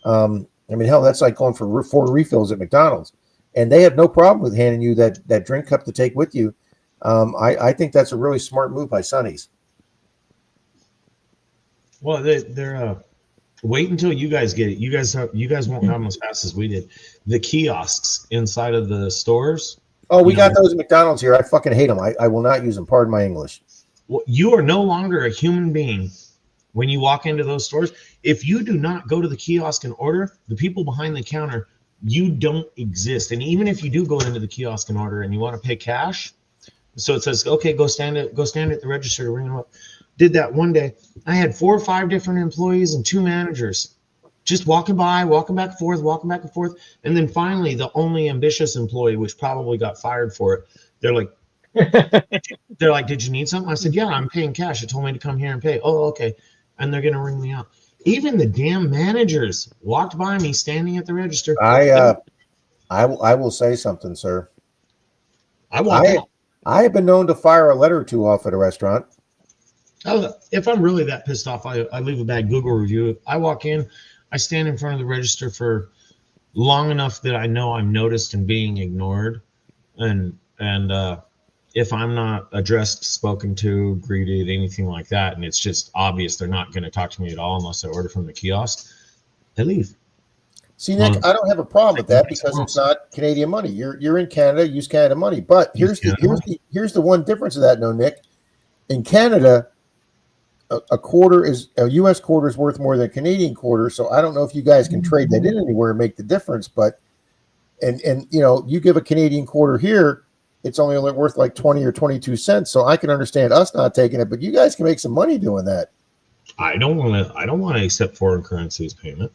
I mean, hell, that's like going for 4 refills at McDonald's. And they have no problem with handing you that drink cup to take with you. I think that's a really smart move by Sonny's. Well, they're wait until you guys get it. You guys won't have them as fast as we did. The kiosks inside of the stores. Oh, we got those at McDonald's here. I fucking hate them. I will not use them. Pardon my English. Well, you are no longer a human being when you walk into those stores. If you do not go to the kiosk and order, the people behind the counter, you don't exist. And even if you do go into the kiosk and order and you want to pay cash, so it says, okay, go stand at the register to ring them up. Did that one day. I had 4 or 5 different employees and 2 managers just walking by, walking back and forth. And then finally, the only ambitious employee, which probably got fired for it, they're like, did you need something? I said, yeah, I'm paying cash. It told me to come here and pay. Oh, okay. And they're going to ring me out. Even the damn managers walked by me standing at the register. I will say something, sir. I have been known to fire a letter or 2 off at a restaurant. If I'm really that pissed off, I leave a bad Google review. I walk in, I stand in front of the register for long enough that I know I'm noticed and being ignored. And if I'm not addressed, spoken to, greeted, anything like that, and it's just obvious they're not going to talk to me at all unless I order from the kiosk, I leave. See, Nick, I don't have a problem with that because it's not Canadian money. You're in Canada, use Canada money. But here's the one difference of that, no, Nick. In Canada, a quarter is a U.S. quarter is worth more than a Canadian quarter. So I don't know if you guys can trade that in anywhere and make the difference. But and you know, you give a Canadian quarter here, it's only worth like 20 or 22 cents. So I can understand us not taking it, but you guys can make some money doing that. I don't want to accept foreign currency as payment.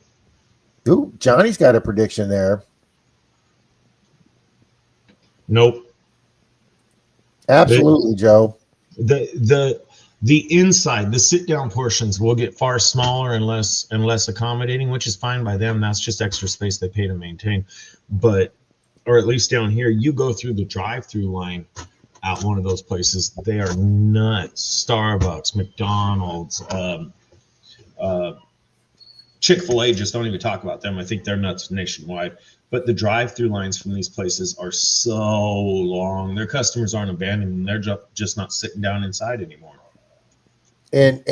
Ooh, Johnny's got a prediction there. Nope. Absolutely, Joe. The inside, the sit down portions will get far smaller and less accommodating, which is fine by them. That's just extra space they pay to maintain. But, or at least down here, you go through the drive-through line at one of those places. They are nuts. Starbucks, McDonald's, Chick-fil-A, just don't even talk about them. I think they're nuts nationwide. But the drive-through lines from these places are so long. Their customers aren't abandoning. They're just not sitting down inside anymore. And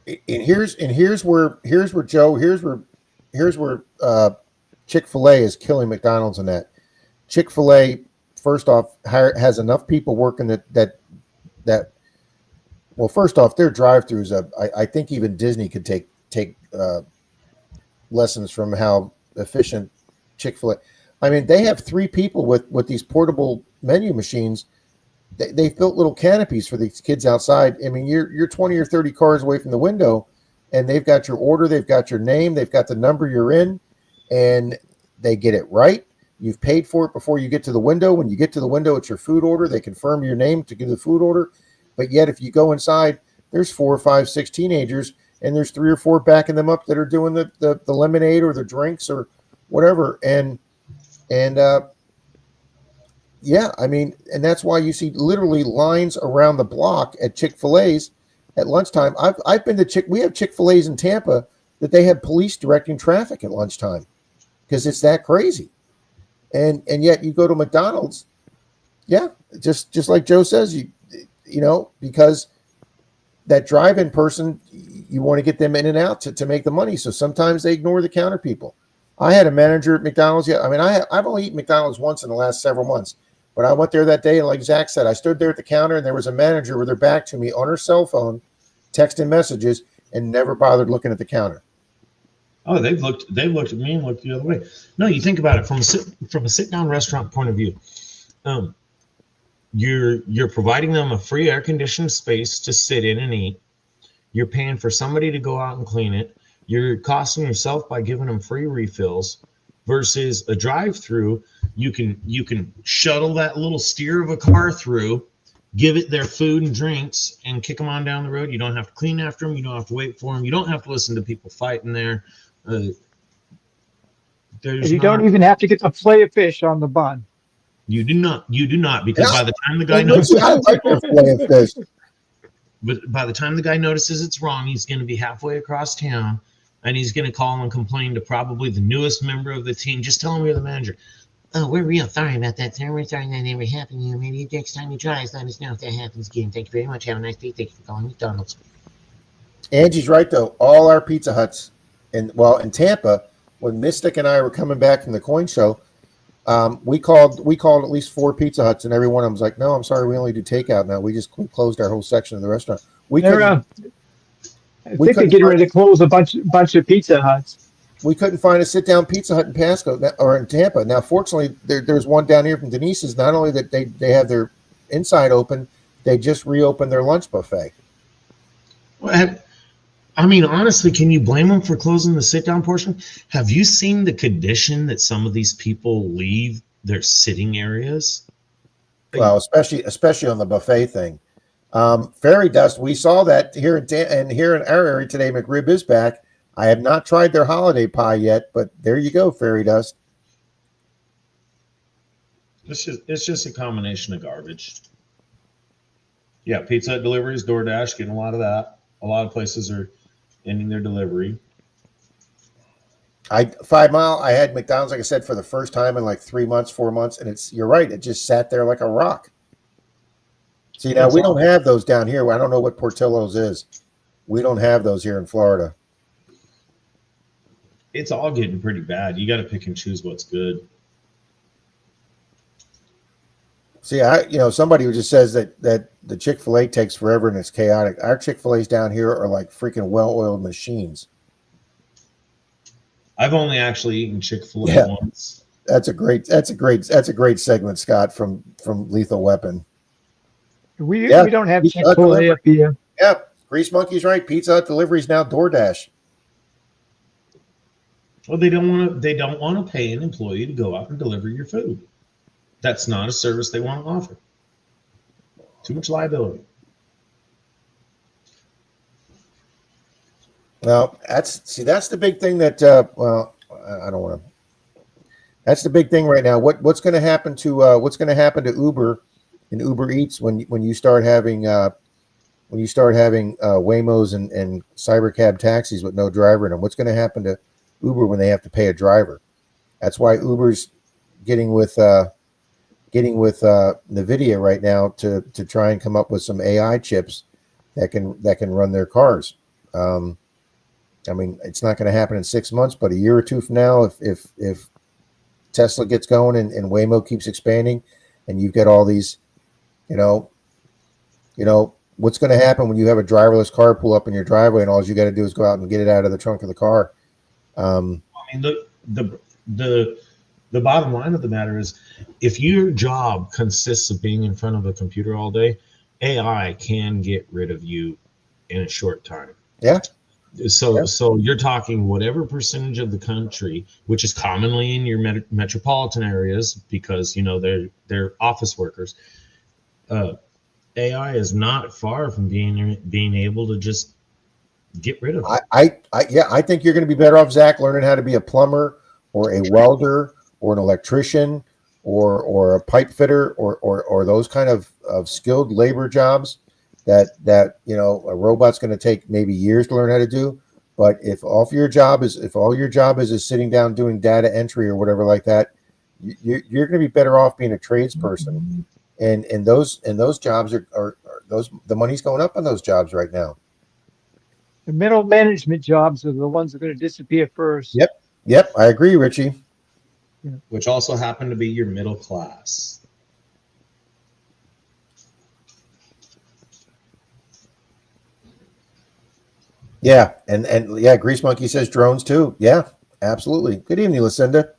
here's where Chick-fil-A is killing McDonald's in that. Chick-fil-A, first off, has enough people working that well, first off, their drive-throughs, I think even Disney could take lessons from how efficient Chick-fil-A. I mean, they have 3 people with these portable menu machines. They've built little canopies for these kids outside. I mean, you're 20 or 30 cars away from the window, and they've got your order, they've got your name, they've got the number you're in, and they get it right. You've paid for it before you get to the window. When you get to the window, it's your food order. They confirm your name to get the food order. But yet, if you go inside, there's 4, 5, 6 teenagers, and there's 3 or 4 backing them up that are doing the lemonade or the drinks or whatever. And yeah, I mean, and that's why you see literally lines around the block at Chick-fil-A's at lunchtime. I've been to we have Chick-fil-A's in Tampa that they have police directing traffic at lunchtime because it's that crazy. And yet you go to McDonald's, yeah, just like Joe says, you know, because that drive-in person, you want to get them in and out to make the money. So sometimes they ignore the counter people. I had a manager at McDonald's. Yeah, I mean, I've only eaten McDonald's once in the last several months, but I went there that day, and like Zach said, I stood there at the counter, and there was a manager with her back to me on her cell phone, texting messages, and never bothered looking at the counter. Oh, they've looked at me and looked the other way. No, you think about it from a sit-down restaurant point of view. You're providing them a free air-conditioned space to sit in and eat. You're paying for somebody to go out and clean it. You're costing yourself by giving them free refills versus a drive-through. You can shuttle that little steer of a car through, give it their food and drinks, and kick them on down the road. You don't have to clean after them. You don't have to wait for them. You don't have to listen to people fighting there. You don't even have to get the fillet of fish on the bun. You do not, because by the time the guy notices, I like their filet of fish. But by the time the guy notices it's wrong, he's going to be halfway across town, and he's going to call and complain to probably the newest member of the team. Just tell him you're the manager. Oh, we're real sorry about that, sir. We're sorry that ever happened to you. Maybe next time you try, let us know if that happens again. Thank you very much. Have a nice day. Thank you for calling McDonald's. Angie's right though. All our Pizza Huts, in Tampa, when Mystic and I were coming back from the coin show, we called at least 4 Pizza Huts, and every one of them was like, "No, I'm sorry, we only do takeout now. We just closed our whole section of the restaurant." I think they're getting ready to close a bunch of Pizza Huts. We couldn't find a sit-down Pizza Hut in Pasco or in Tampa. Now, fortunately, there's one down here from Denise's. Not only that they have their inside open, they just reopened their lunch buffet. Well, I mean, honestly, can you blame them for closing the sit-down portion? Have you seen the condition that some of these people leave their sitting areas? Well, especially on the buffet thing. Fairy Dust, we saw that here in our area today. McRib is back. I have not tried their holiday pie yet, but there you go, Fairy Dust. It's just a combination of garbage. Yeah, Pizza Hut deliveries, DoorDash, getting a lot of that. A lot of places are ending their delivery. 5 Mile, I had McDonald's, like I said, for the first time in like 3 months, 4 months, and you're right, it just sat there like a rock. See, now we don't have those down here. I don't know what Portillo's is. We don't have those here in Florida. It's all getting pretty bad. You got to pick and choose what's good. See, somebody who just says that the Chick-fil-A takes forever and it's chaotic. Our Chick-fil-A's down here are like freaking well-oiled machines. I've only actually eaten Chick-fil-A Yeah. once. That's a great segment, Scott, from Lethal Weapon. We Yeah. don't have Pizza Hut Chick-fil-A delivery. up here. Yeah, Grease Monkey's right. Pizza Hut deliveries now DoorDash. Well, they don't want to pay an employee to go out and deliver your food. That's not a service they want to offer. Too much liability. Well, that's the big thing that I don't want to. That's the big thing right now. What's going to happen to Uber and Uber Eats when you start having Waymos and Cybercab taxis with no driver in them? What's going to happen to Uber when they have to pay a driver? That's why Uber's getting with NVIDIA right now to try and come up with some AI chips that can run their cars. I mean, it's not going to happen in 6 months, but a year or two from now, if Tesla gets going and Waymo keeps expanding, and you've got all these, what's going to happen when you have a driverless car pull up in your driveway and all you got to do is go out and get it out of the trunk of the car? I mean, the bottom line of the matter is, if your job consists of being in front of a computer all day, AI can get rid of you in a short time. Yeah. So you're talking whatever percentage of the country, which is commonly in your metropolitan areas, because they're office workers. AI is not far from being able to just get rid of it. I think you're going to be better off, Zach, learning how to be a plumber or a welder or an electrician or a pipe fitter or those kind of skilled labor jobs that a robot's going to take maybe years to learn how to do. But if all your job is sitting down doing data entry or whatever like that, you're going to be better off being a tradesperson. And those jobs are the money's going up on those jobs right now. The middle management jobs are the ones that are going to disappear first. Yep, I agree, Richie. Which also happen to be your middle class. Yeah, and yeah, Grease Monkey says drones too. Yeah, absolutely. Good evening, Lucinda.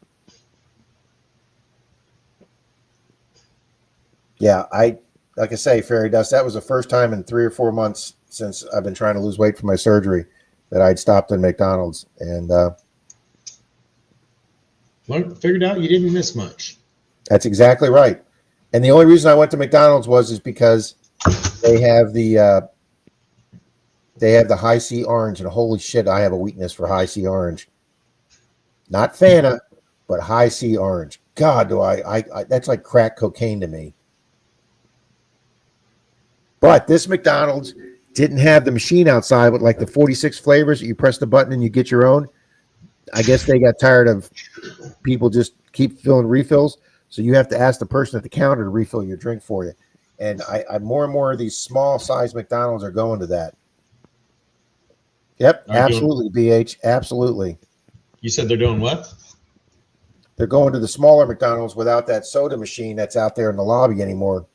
Yeah, like I say, Fairy Dust, that was the first time in 3 or 4 months since I've been trying to lose weight for my surgery that I'd stopped in McDonald's. And Figured out you didn't miss much. that's exactly right. And the only reason I went to McDonald's is because they have the high C orange, and holy shit, I have a weakness for high C orange. Not Fanta, but high C orange. God, do I that's like crack cocaine to me. But this McDonald's didn't have the machine outside with like the 46 flavors that you press the button and you get your own. I guess they got tired of people just keep filling refills. So you have to ask the person at the counter to refill your drink for you. And I more and more of these small size McDonald's are going to that. Yep, absolutely, BH. Absolutely. You said they're doing what? They're going to the smaller McDonald's without that soda machine that's out there in the lobby anymore.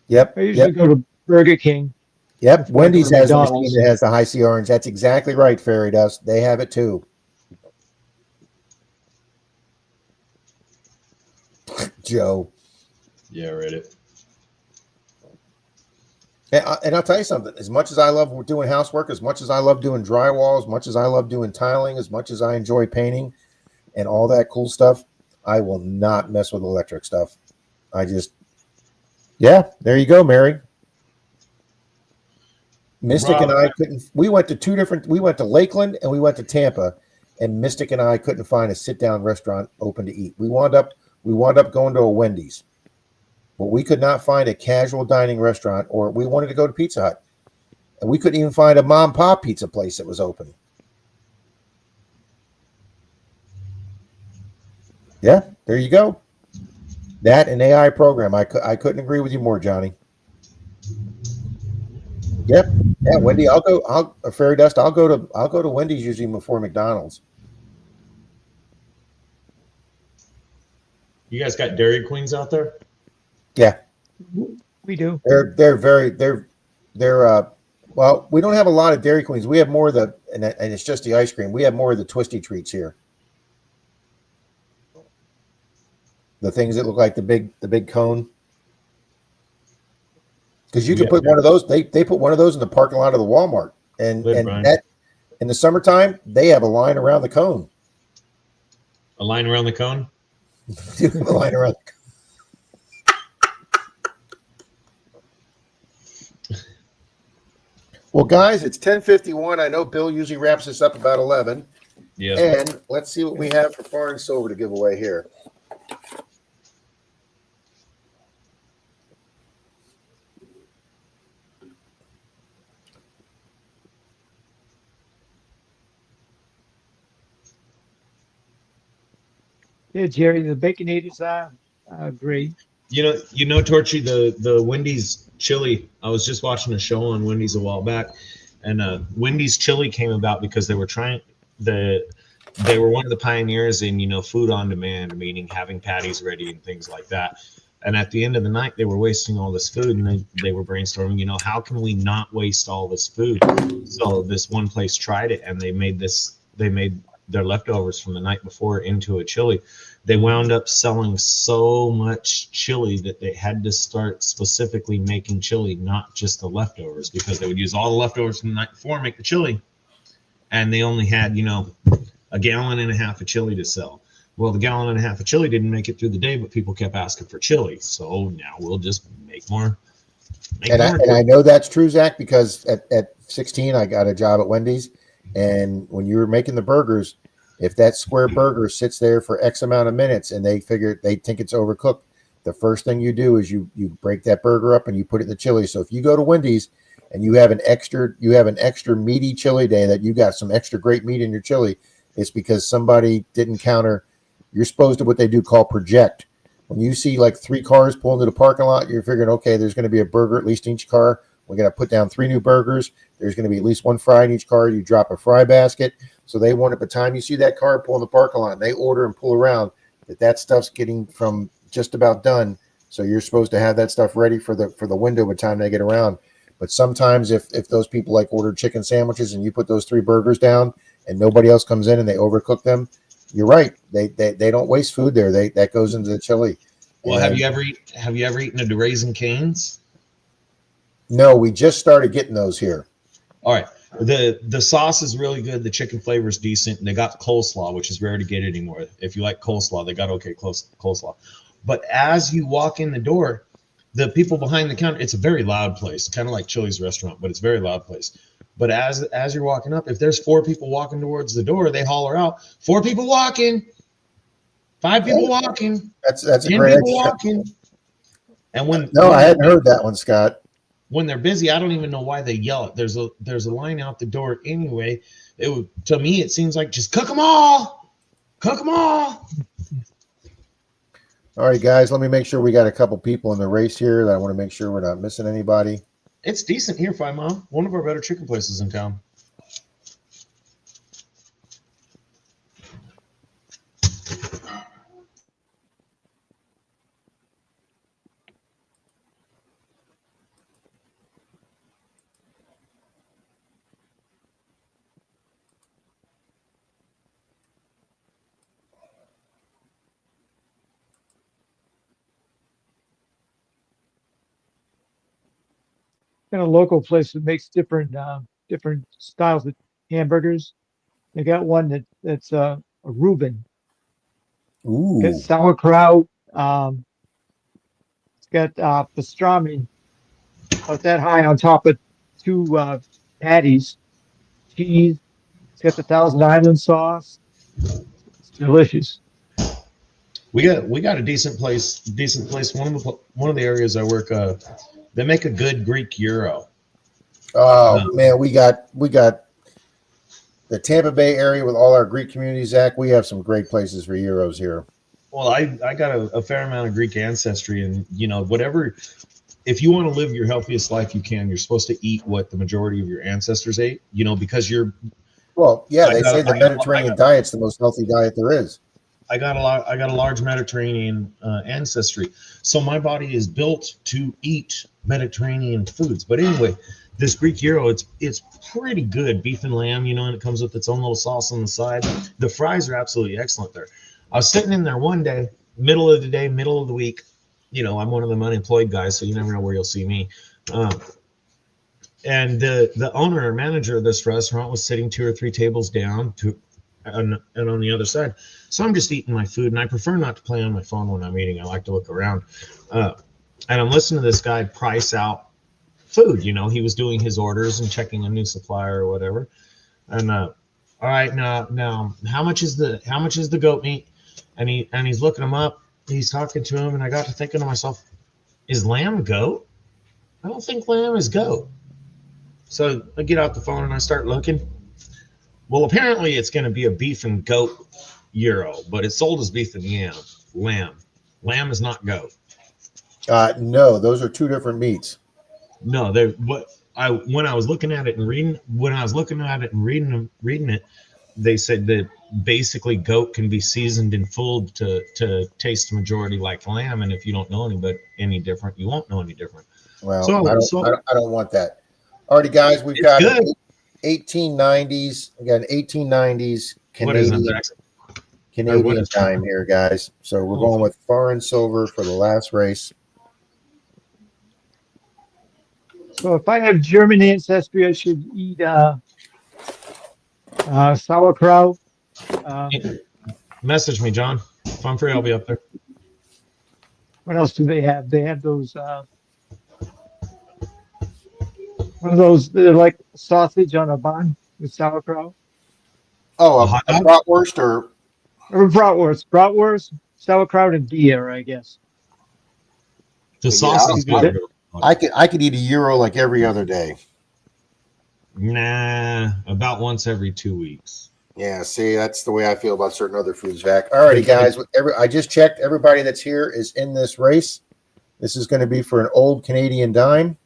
Yep. I usually go to Burger King. Yep. Wendy's has the machine McDonald's. that has the high C orange. That's exactly right, Fairy Dust. They have it too. Joe. Yeah, read it. And I'll tell you something. As much as I love doing housework, as much as I love doing drywall, as much as I love doing tiling, as much as I enjoy painting and all that cool stuff, I will not mess with electric stuff. Yeah, there you go, Mary. Mystic Rob, and I couldn't. We went to Lakeland and we went to Tampa, and Mystic and I couldn't find a sit-down restaurant open to eat. We wound up going to a Wendy's, but we could not find a casual dining restaurant, or we wanted to go to Pizza Hut, and we couldn't even find a mom and pop pizza place that was open. Yeah, there you go. That and AI program. I couldn't agree with you more, Johnny. Yep. Yeah, Wendy. Fairy Dust. I'll go to Wendy's usually before McDonald's. You guys got Dairy Queens out there? Yeah, We do. they're well, we don't have a lot of Dairy Queens. We have more of the, and it's just the ice cream. We have more of the twisty treats here. The things that look like the big cone. Because you can put one of those. They put one of those in the parking lot of the Walmart, and Brian. that in the summertime they have a line around the cone. A line around the cone? A line around. Well, guys, it's 10:51. I know Bill usually wraps this up about 11. Yeah. And let's see what we have for foreign silver to give away here. Yeah, Jerry, the Baconators are great. You know, Torchy, the Wendy's chili. I was just watching a show on Wendy's a while back, and Wendy's chili came about because they were they were one of the pioneers in, you know, food on demand, meaning having patties ready and things like that. And at the end of the night, they were wasting all this food, and they were brainstorming, you know, how can we not waste all this food? So this one place tried it, and they made their leftovers from the night before into a chili. They wound up selling so much chili that they had to start specifically making chili, not just the leftovers, because they would use all the leftovers from the night before and make the chili. And they only had, you know, a gallon and a half of chili to sell. Well, the gallon and a half of chili didn't make it through the day, but people kept asking for chili. So now we'll just make more. And I know that's true, Zach, because at 16, I got a job at Wendy's. And when you were making the burgers, if that square burger sits there for X amount of minutes and they think it's overcooked, the first thing you do is you break that burger up and you put it in the chili. So if you go to Wendy's and you have an extra meaty chili day, that you got some extra great meat in your chili, it's because somebody didn't counter. You're supposed to, what they do call project. When you see like 3 cars pull into the parking lot, you're figuring, okay, there's going to be a burger at least in each car. We're going to put down 3 new burgers. There's going to be at least 1 fry in each car. You drop a fry basket. So they want, at the time you see that car pull in the parking lot, and they order and pull around, that stuff's getting from just about done. So you're supposed to have that stuff ready for the window by the time they get around. But sometimes if those people like ordered chicken sandwiches and you put those 3 burgers down and nobody else comes in and they overcook them, you're right. They don't waste food there. That goes into the chili. Well, and have you ever eaten a Raising Cane's? No, we just started getting those here. All right. The sauce is really good. The chicken flavor is decent. And they got coleslaw, which is rare to get anymore. If you like coleslaw, they got okay coleslaw. But as you walk in the door, the people behind the counter, it's a very loud place, kind of like Chili's restaurant, but it's a very loud place. But as you're walking up, if there's 4 people walking towards the door, they holler out, 4 people walking, 5 people walking, That's a 10 great people idea. walking. And No, I hadn't heard that one, Scott. when they're busy, I don't even know why they yell it. There's a line out the door anyway. To me, it seems like just cook them all. Cook them all. All right, guys, let me make sure we got a couple people in the race here that I want to make sure we're not missing anybody. It's decent here, Five Mile. One of our better chicken places in town. Got a local place that makes different styles of hamburgers. They got one that's a Reuben. Ooh, Got sauerkraut. It's got pastrami about that high on top of 2 patties, cheese. It's got the Thousand Island sauce. It's delicious. We got a decent place. One of the areas I work. They make a good Greek gyro. oh man, we got the Tampa Bay area with all our Greek communities. Zach, we have some great places for gyros here. Well, I got a fair amount of Greek ancestry, and you know, whatever. If you want to live your healthiest life you can, you're supposed to eat what the majority of your ancestors ate. You know, because Well, yeah, they say the I Mediterranean diet's the most healthy diet there is. I got a large Mediterranean ancestry, so my body is built to eat Mediterranean foods. But anyway, this Greek gyro, it's pretty good, beef and lamb, and it comes with its own little sauce on the side. The fries are absolutely excellent there. I was sitting in there one day, middle of the day, middle of the week. I'm one of them unemployed guys, so you never know where you'll see me. And the owner or manager of this restaurant was sitting 2 or 3 tables down and on the other side. So I'm just eating my food, and I prefer not to play on my phone when I'm eating. I like to look around. And I'm listening to this guy price out food. He was doing his orders and checking a new supplier or whatever. And all right, now how much is the goat meat? And he's looking them up. He's talking to him, and I got to thinking to myself, is lamb goat? I don't think lamb is goat. So I get out the phone and I start looking. Well, apparently it's going to be a beef and goat gyro, but it's sold as beef and lamb. Lamb is not goat. No, those are 2 different meats. No, when I was looking at it and reading it, they said that basically goat can be seasoned and fooled to taste the majority like lamb, and if you don't know any different, you won't know any different. Well, So- I don't want that. Alrighty, guys, we've It's got good. 1890s. We got an 1890s What is Canadian that, Jackson? Canadian time here, guys. So we're going with foreign silver for the last race. So if I have German ancestry, I should eat sauerkraut. Message me, John. If I'm free, I'll be up there. What else do they have? They have those. One of those, they're like sausage on a bun with sauerkraut. Oh, A hot a dog? bratwurst or Or bratwurst, sauerkraut, and beer, I guess. The Yeah, sauce is I'll do good. I could eat a gyro like every other day. Nah, about once every 2 weeks. Yeah, see, that's the way I feel about certain other foods, Zach. Alrighty, guys. I just checked. Everybody that's here is in this race. This is going to be for an old Canadian dime.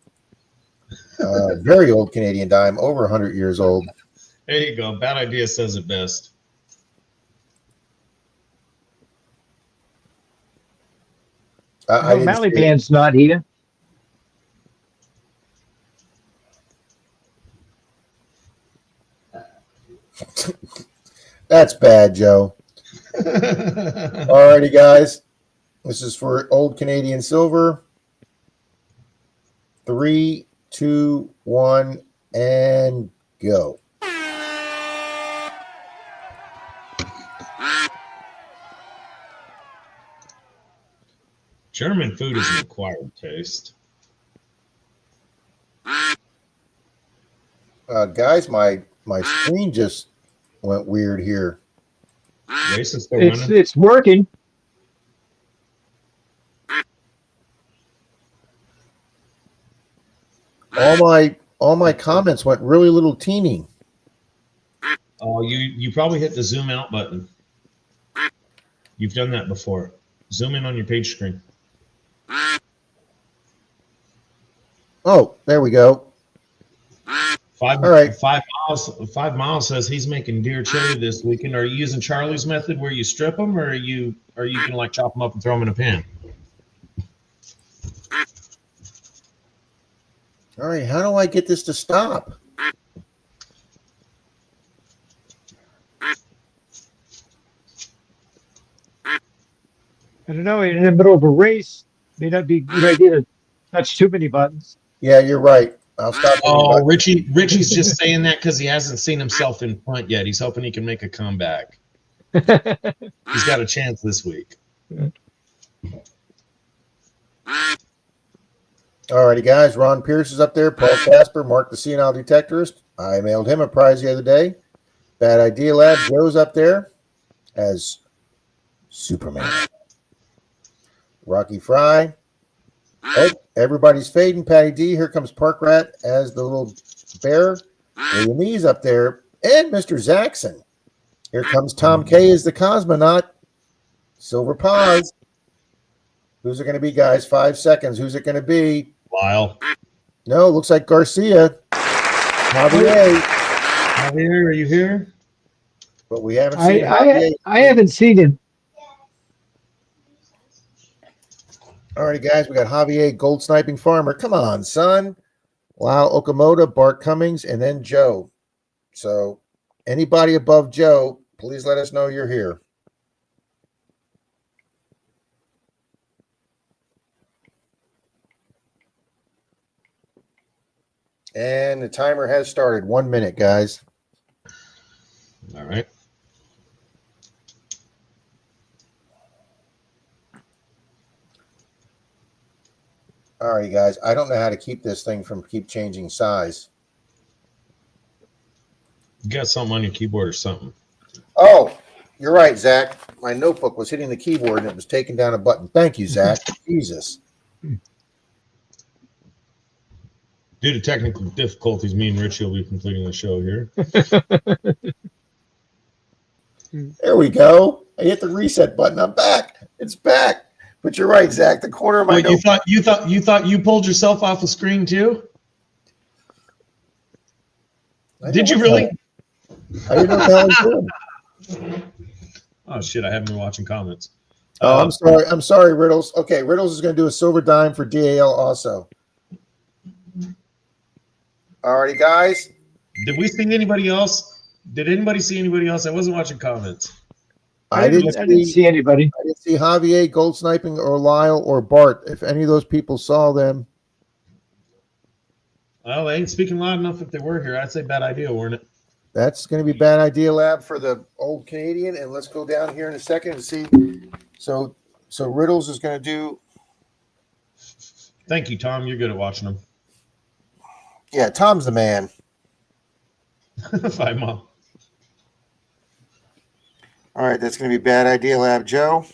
Very old Canadian dime, over 100 years old. There you go. Bad idea says it best. I didn't Mally see it. Band's not here. That's bad, Joe. Alrighty, guys. This is for old Canadian silver. 3, 2, 1, and go. German food is an acquired taste. Guys, my screen just went weird here. Race is still running. It's working. All my comments went really little teeny. Oh, you probably hit the zoom out button. You've done that before. Zoom in on your page screen. Oh, there we go. All right. 5 miles says he's making deer chili this weekend. Are you using Charlie's method where you strip them, or are you gonna like chop them up and throw them in a pan? All right, how do I get this to stop? I don't know. In the middle of a race, may not be a good idea to touch too many buttons. Yeah, you're right. I'll stop. Oh, Richie's just saying that because he hasn't seen himself in front yet. He's hoping he can make a comeback. He's got a chance this week. Alrighty, guys. Ron Pierce is up there. Paul Casper, Mark the Senile Detectorist. I mailed him a prize the other day. Bad Idea Lab. Joe's up there as Superman. Rocky Fry. Oh, everybody's fading. Patty D. Here comes Park Rat as the little bear. William E's up there. And Mr. Zaxxon. Here comes Tom K. as the cosmonaut. Silver Paws. Who's it going to be, guys? 5 seconds. Who's it going to be? Lyle. No, looks like Garcia. Javier. Javier, are you here? But we haven't seen Javier. I haven't seen him. All righty, guys. We got Javier, Gold Sniping Farmer. Come on, son. Lyle Okamoto, Bart Cummings, and then Joe. So anybody above Joe, please let us know you're here. And the timer has started. 1 minute, guys. All right. All right, guys. I don't know how to keep this thing from keep changing size. You got something on your keyboard or something. Oh, you're right, Zach. My notebook was hitting the keyboard and it was taking down a button. Thank you, Zach. Jesus. Due to technical difficulties, me and Richie will be completing the show here. There we go. I hit the reset button. I'm back. It's back. But you're right, Zach. The corner of my Wait, notebook. you thought you pulled yourself off the screen too? Did you really? I didn't know what the hell I was doing. Oh shit! I haven't been watching comments. Oh, I'm sorry. I'm sorry, Riddles. Okay, Riddles is going to do a silver dime for DAL also. Alrighty, guys. Did we see anybody else? Did anybody see anybody else? I wasn't watching comments. I didn't see anybody. I didn't see Javier, Gold Sniping, or Lyle, or Bart. If any of those people saw them, Well, they ain't speaking loud enough if they were here. I'd say bad idea, weren't it? that's going to be bad idea lab for the old Canadian. And let's go down here in a second and see. So Riddles is going to do. Thank you, Tom. You're good at watching them. Yeah, Tom's the man. 5 Mile. All right, that's going to be bad idea lab, Joe.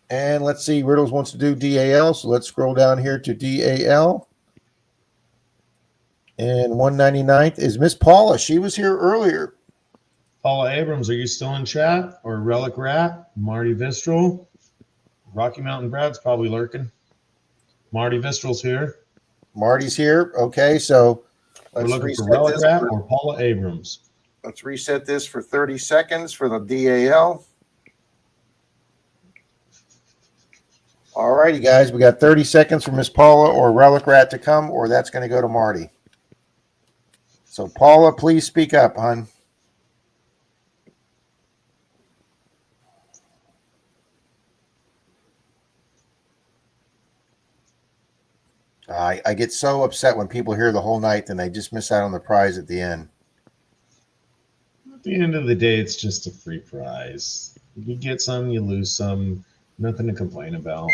And let's see, Riddles wants to do DAL, so let's scroll down here to DAL. And 199th is Miss Paula. She was here earlier. Paula Abrams, are you still in chat? Or Relic Rat? Marty Vistral? Rocky Mountain Brad's probably lurking. Marty Vistral's here. Marty's here. Okay, so We're let's looking for reset Relic this. Rat or Paula Abrams. Let's reset this for 30 seconds for the DAL. All righty, guys. We got 30 seconds for Miss Paula or Relic Rat to come, or that's going to go to Marty. So, Paula, please speak up, hon. I get so upset when people hear the whole night and they just miss out on the prize at the end. At the end of the day, it's just a free prize. You get some, you lose some. Nothing to complain about.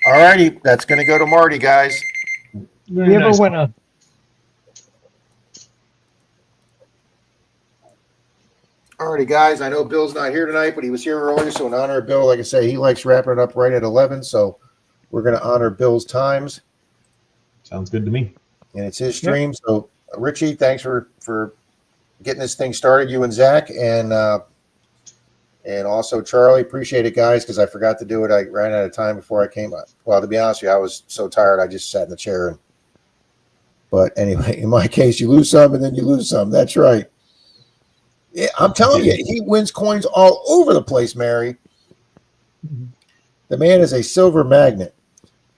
All righty, that's going to go to Marty, guys. Very We have nice. a winner. All righty, guys. I know Bill's not here tonight, but he was here earlier. So in honor of Bill, like I say, he likes wrapping it up right at 11. So we're going to honor Bill's times. Sounds good to me. And it's his stream. So Richie, thanks for getting this thing started, you and Zach. And also Charlie, appreciate it, guys, because I forgot to do it. I ran out of time before I came up. Well, to be honest with you, I was so tired I just sat in the chair. But anyway, in my case, you lose some and then you lose some. That's right. Yeah, I'm telling you, he wins coins all over the place, Mary. The man is a silver magnet.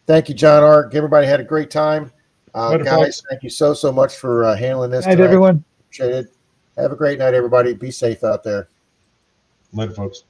Thank you, John Ark. Everybody had a great time. Guys, thank you so much for handling this. Good night, tonight. everyone. Appreciate it. Have a great night, everybody. Be safe out there. Later, folks.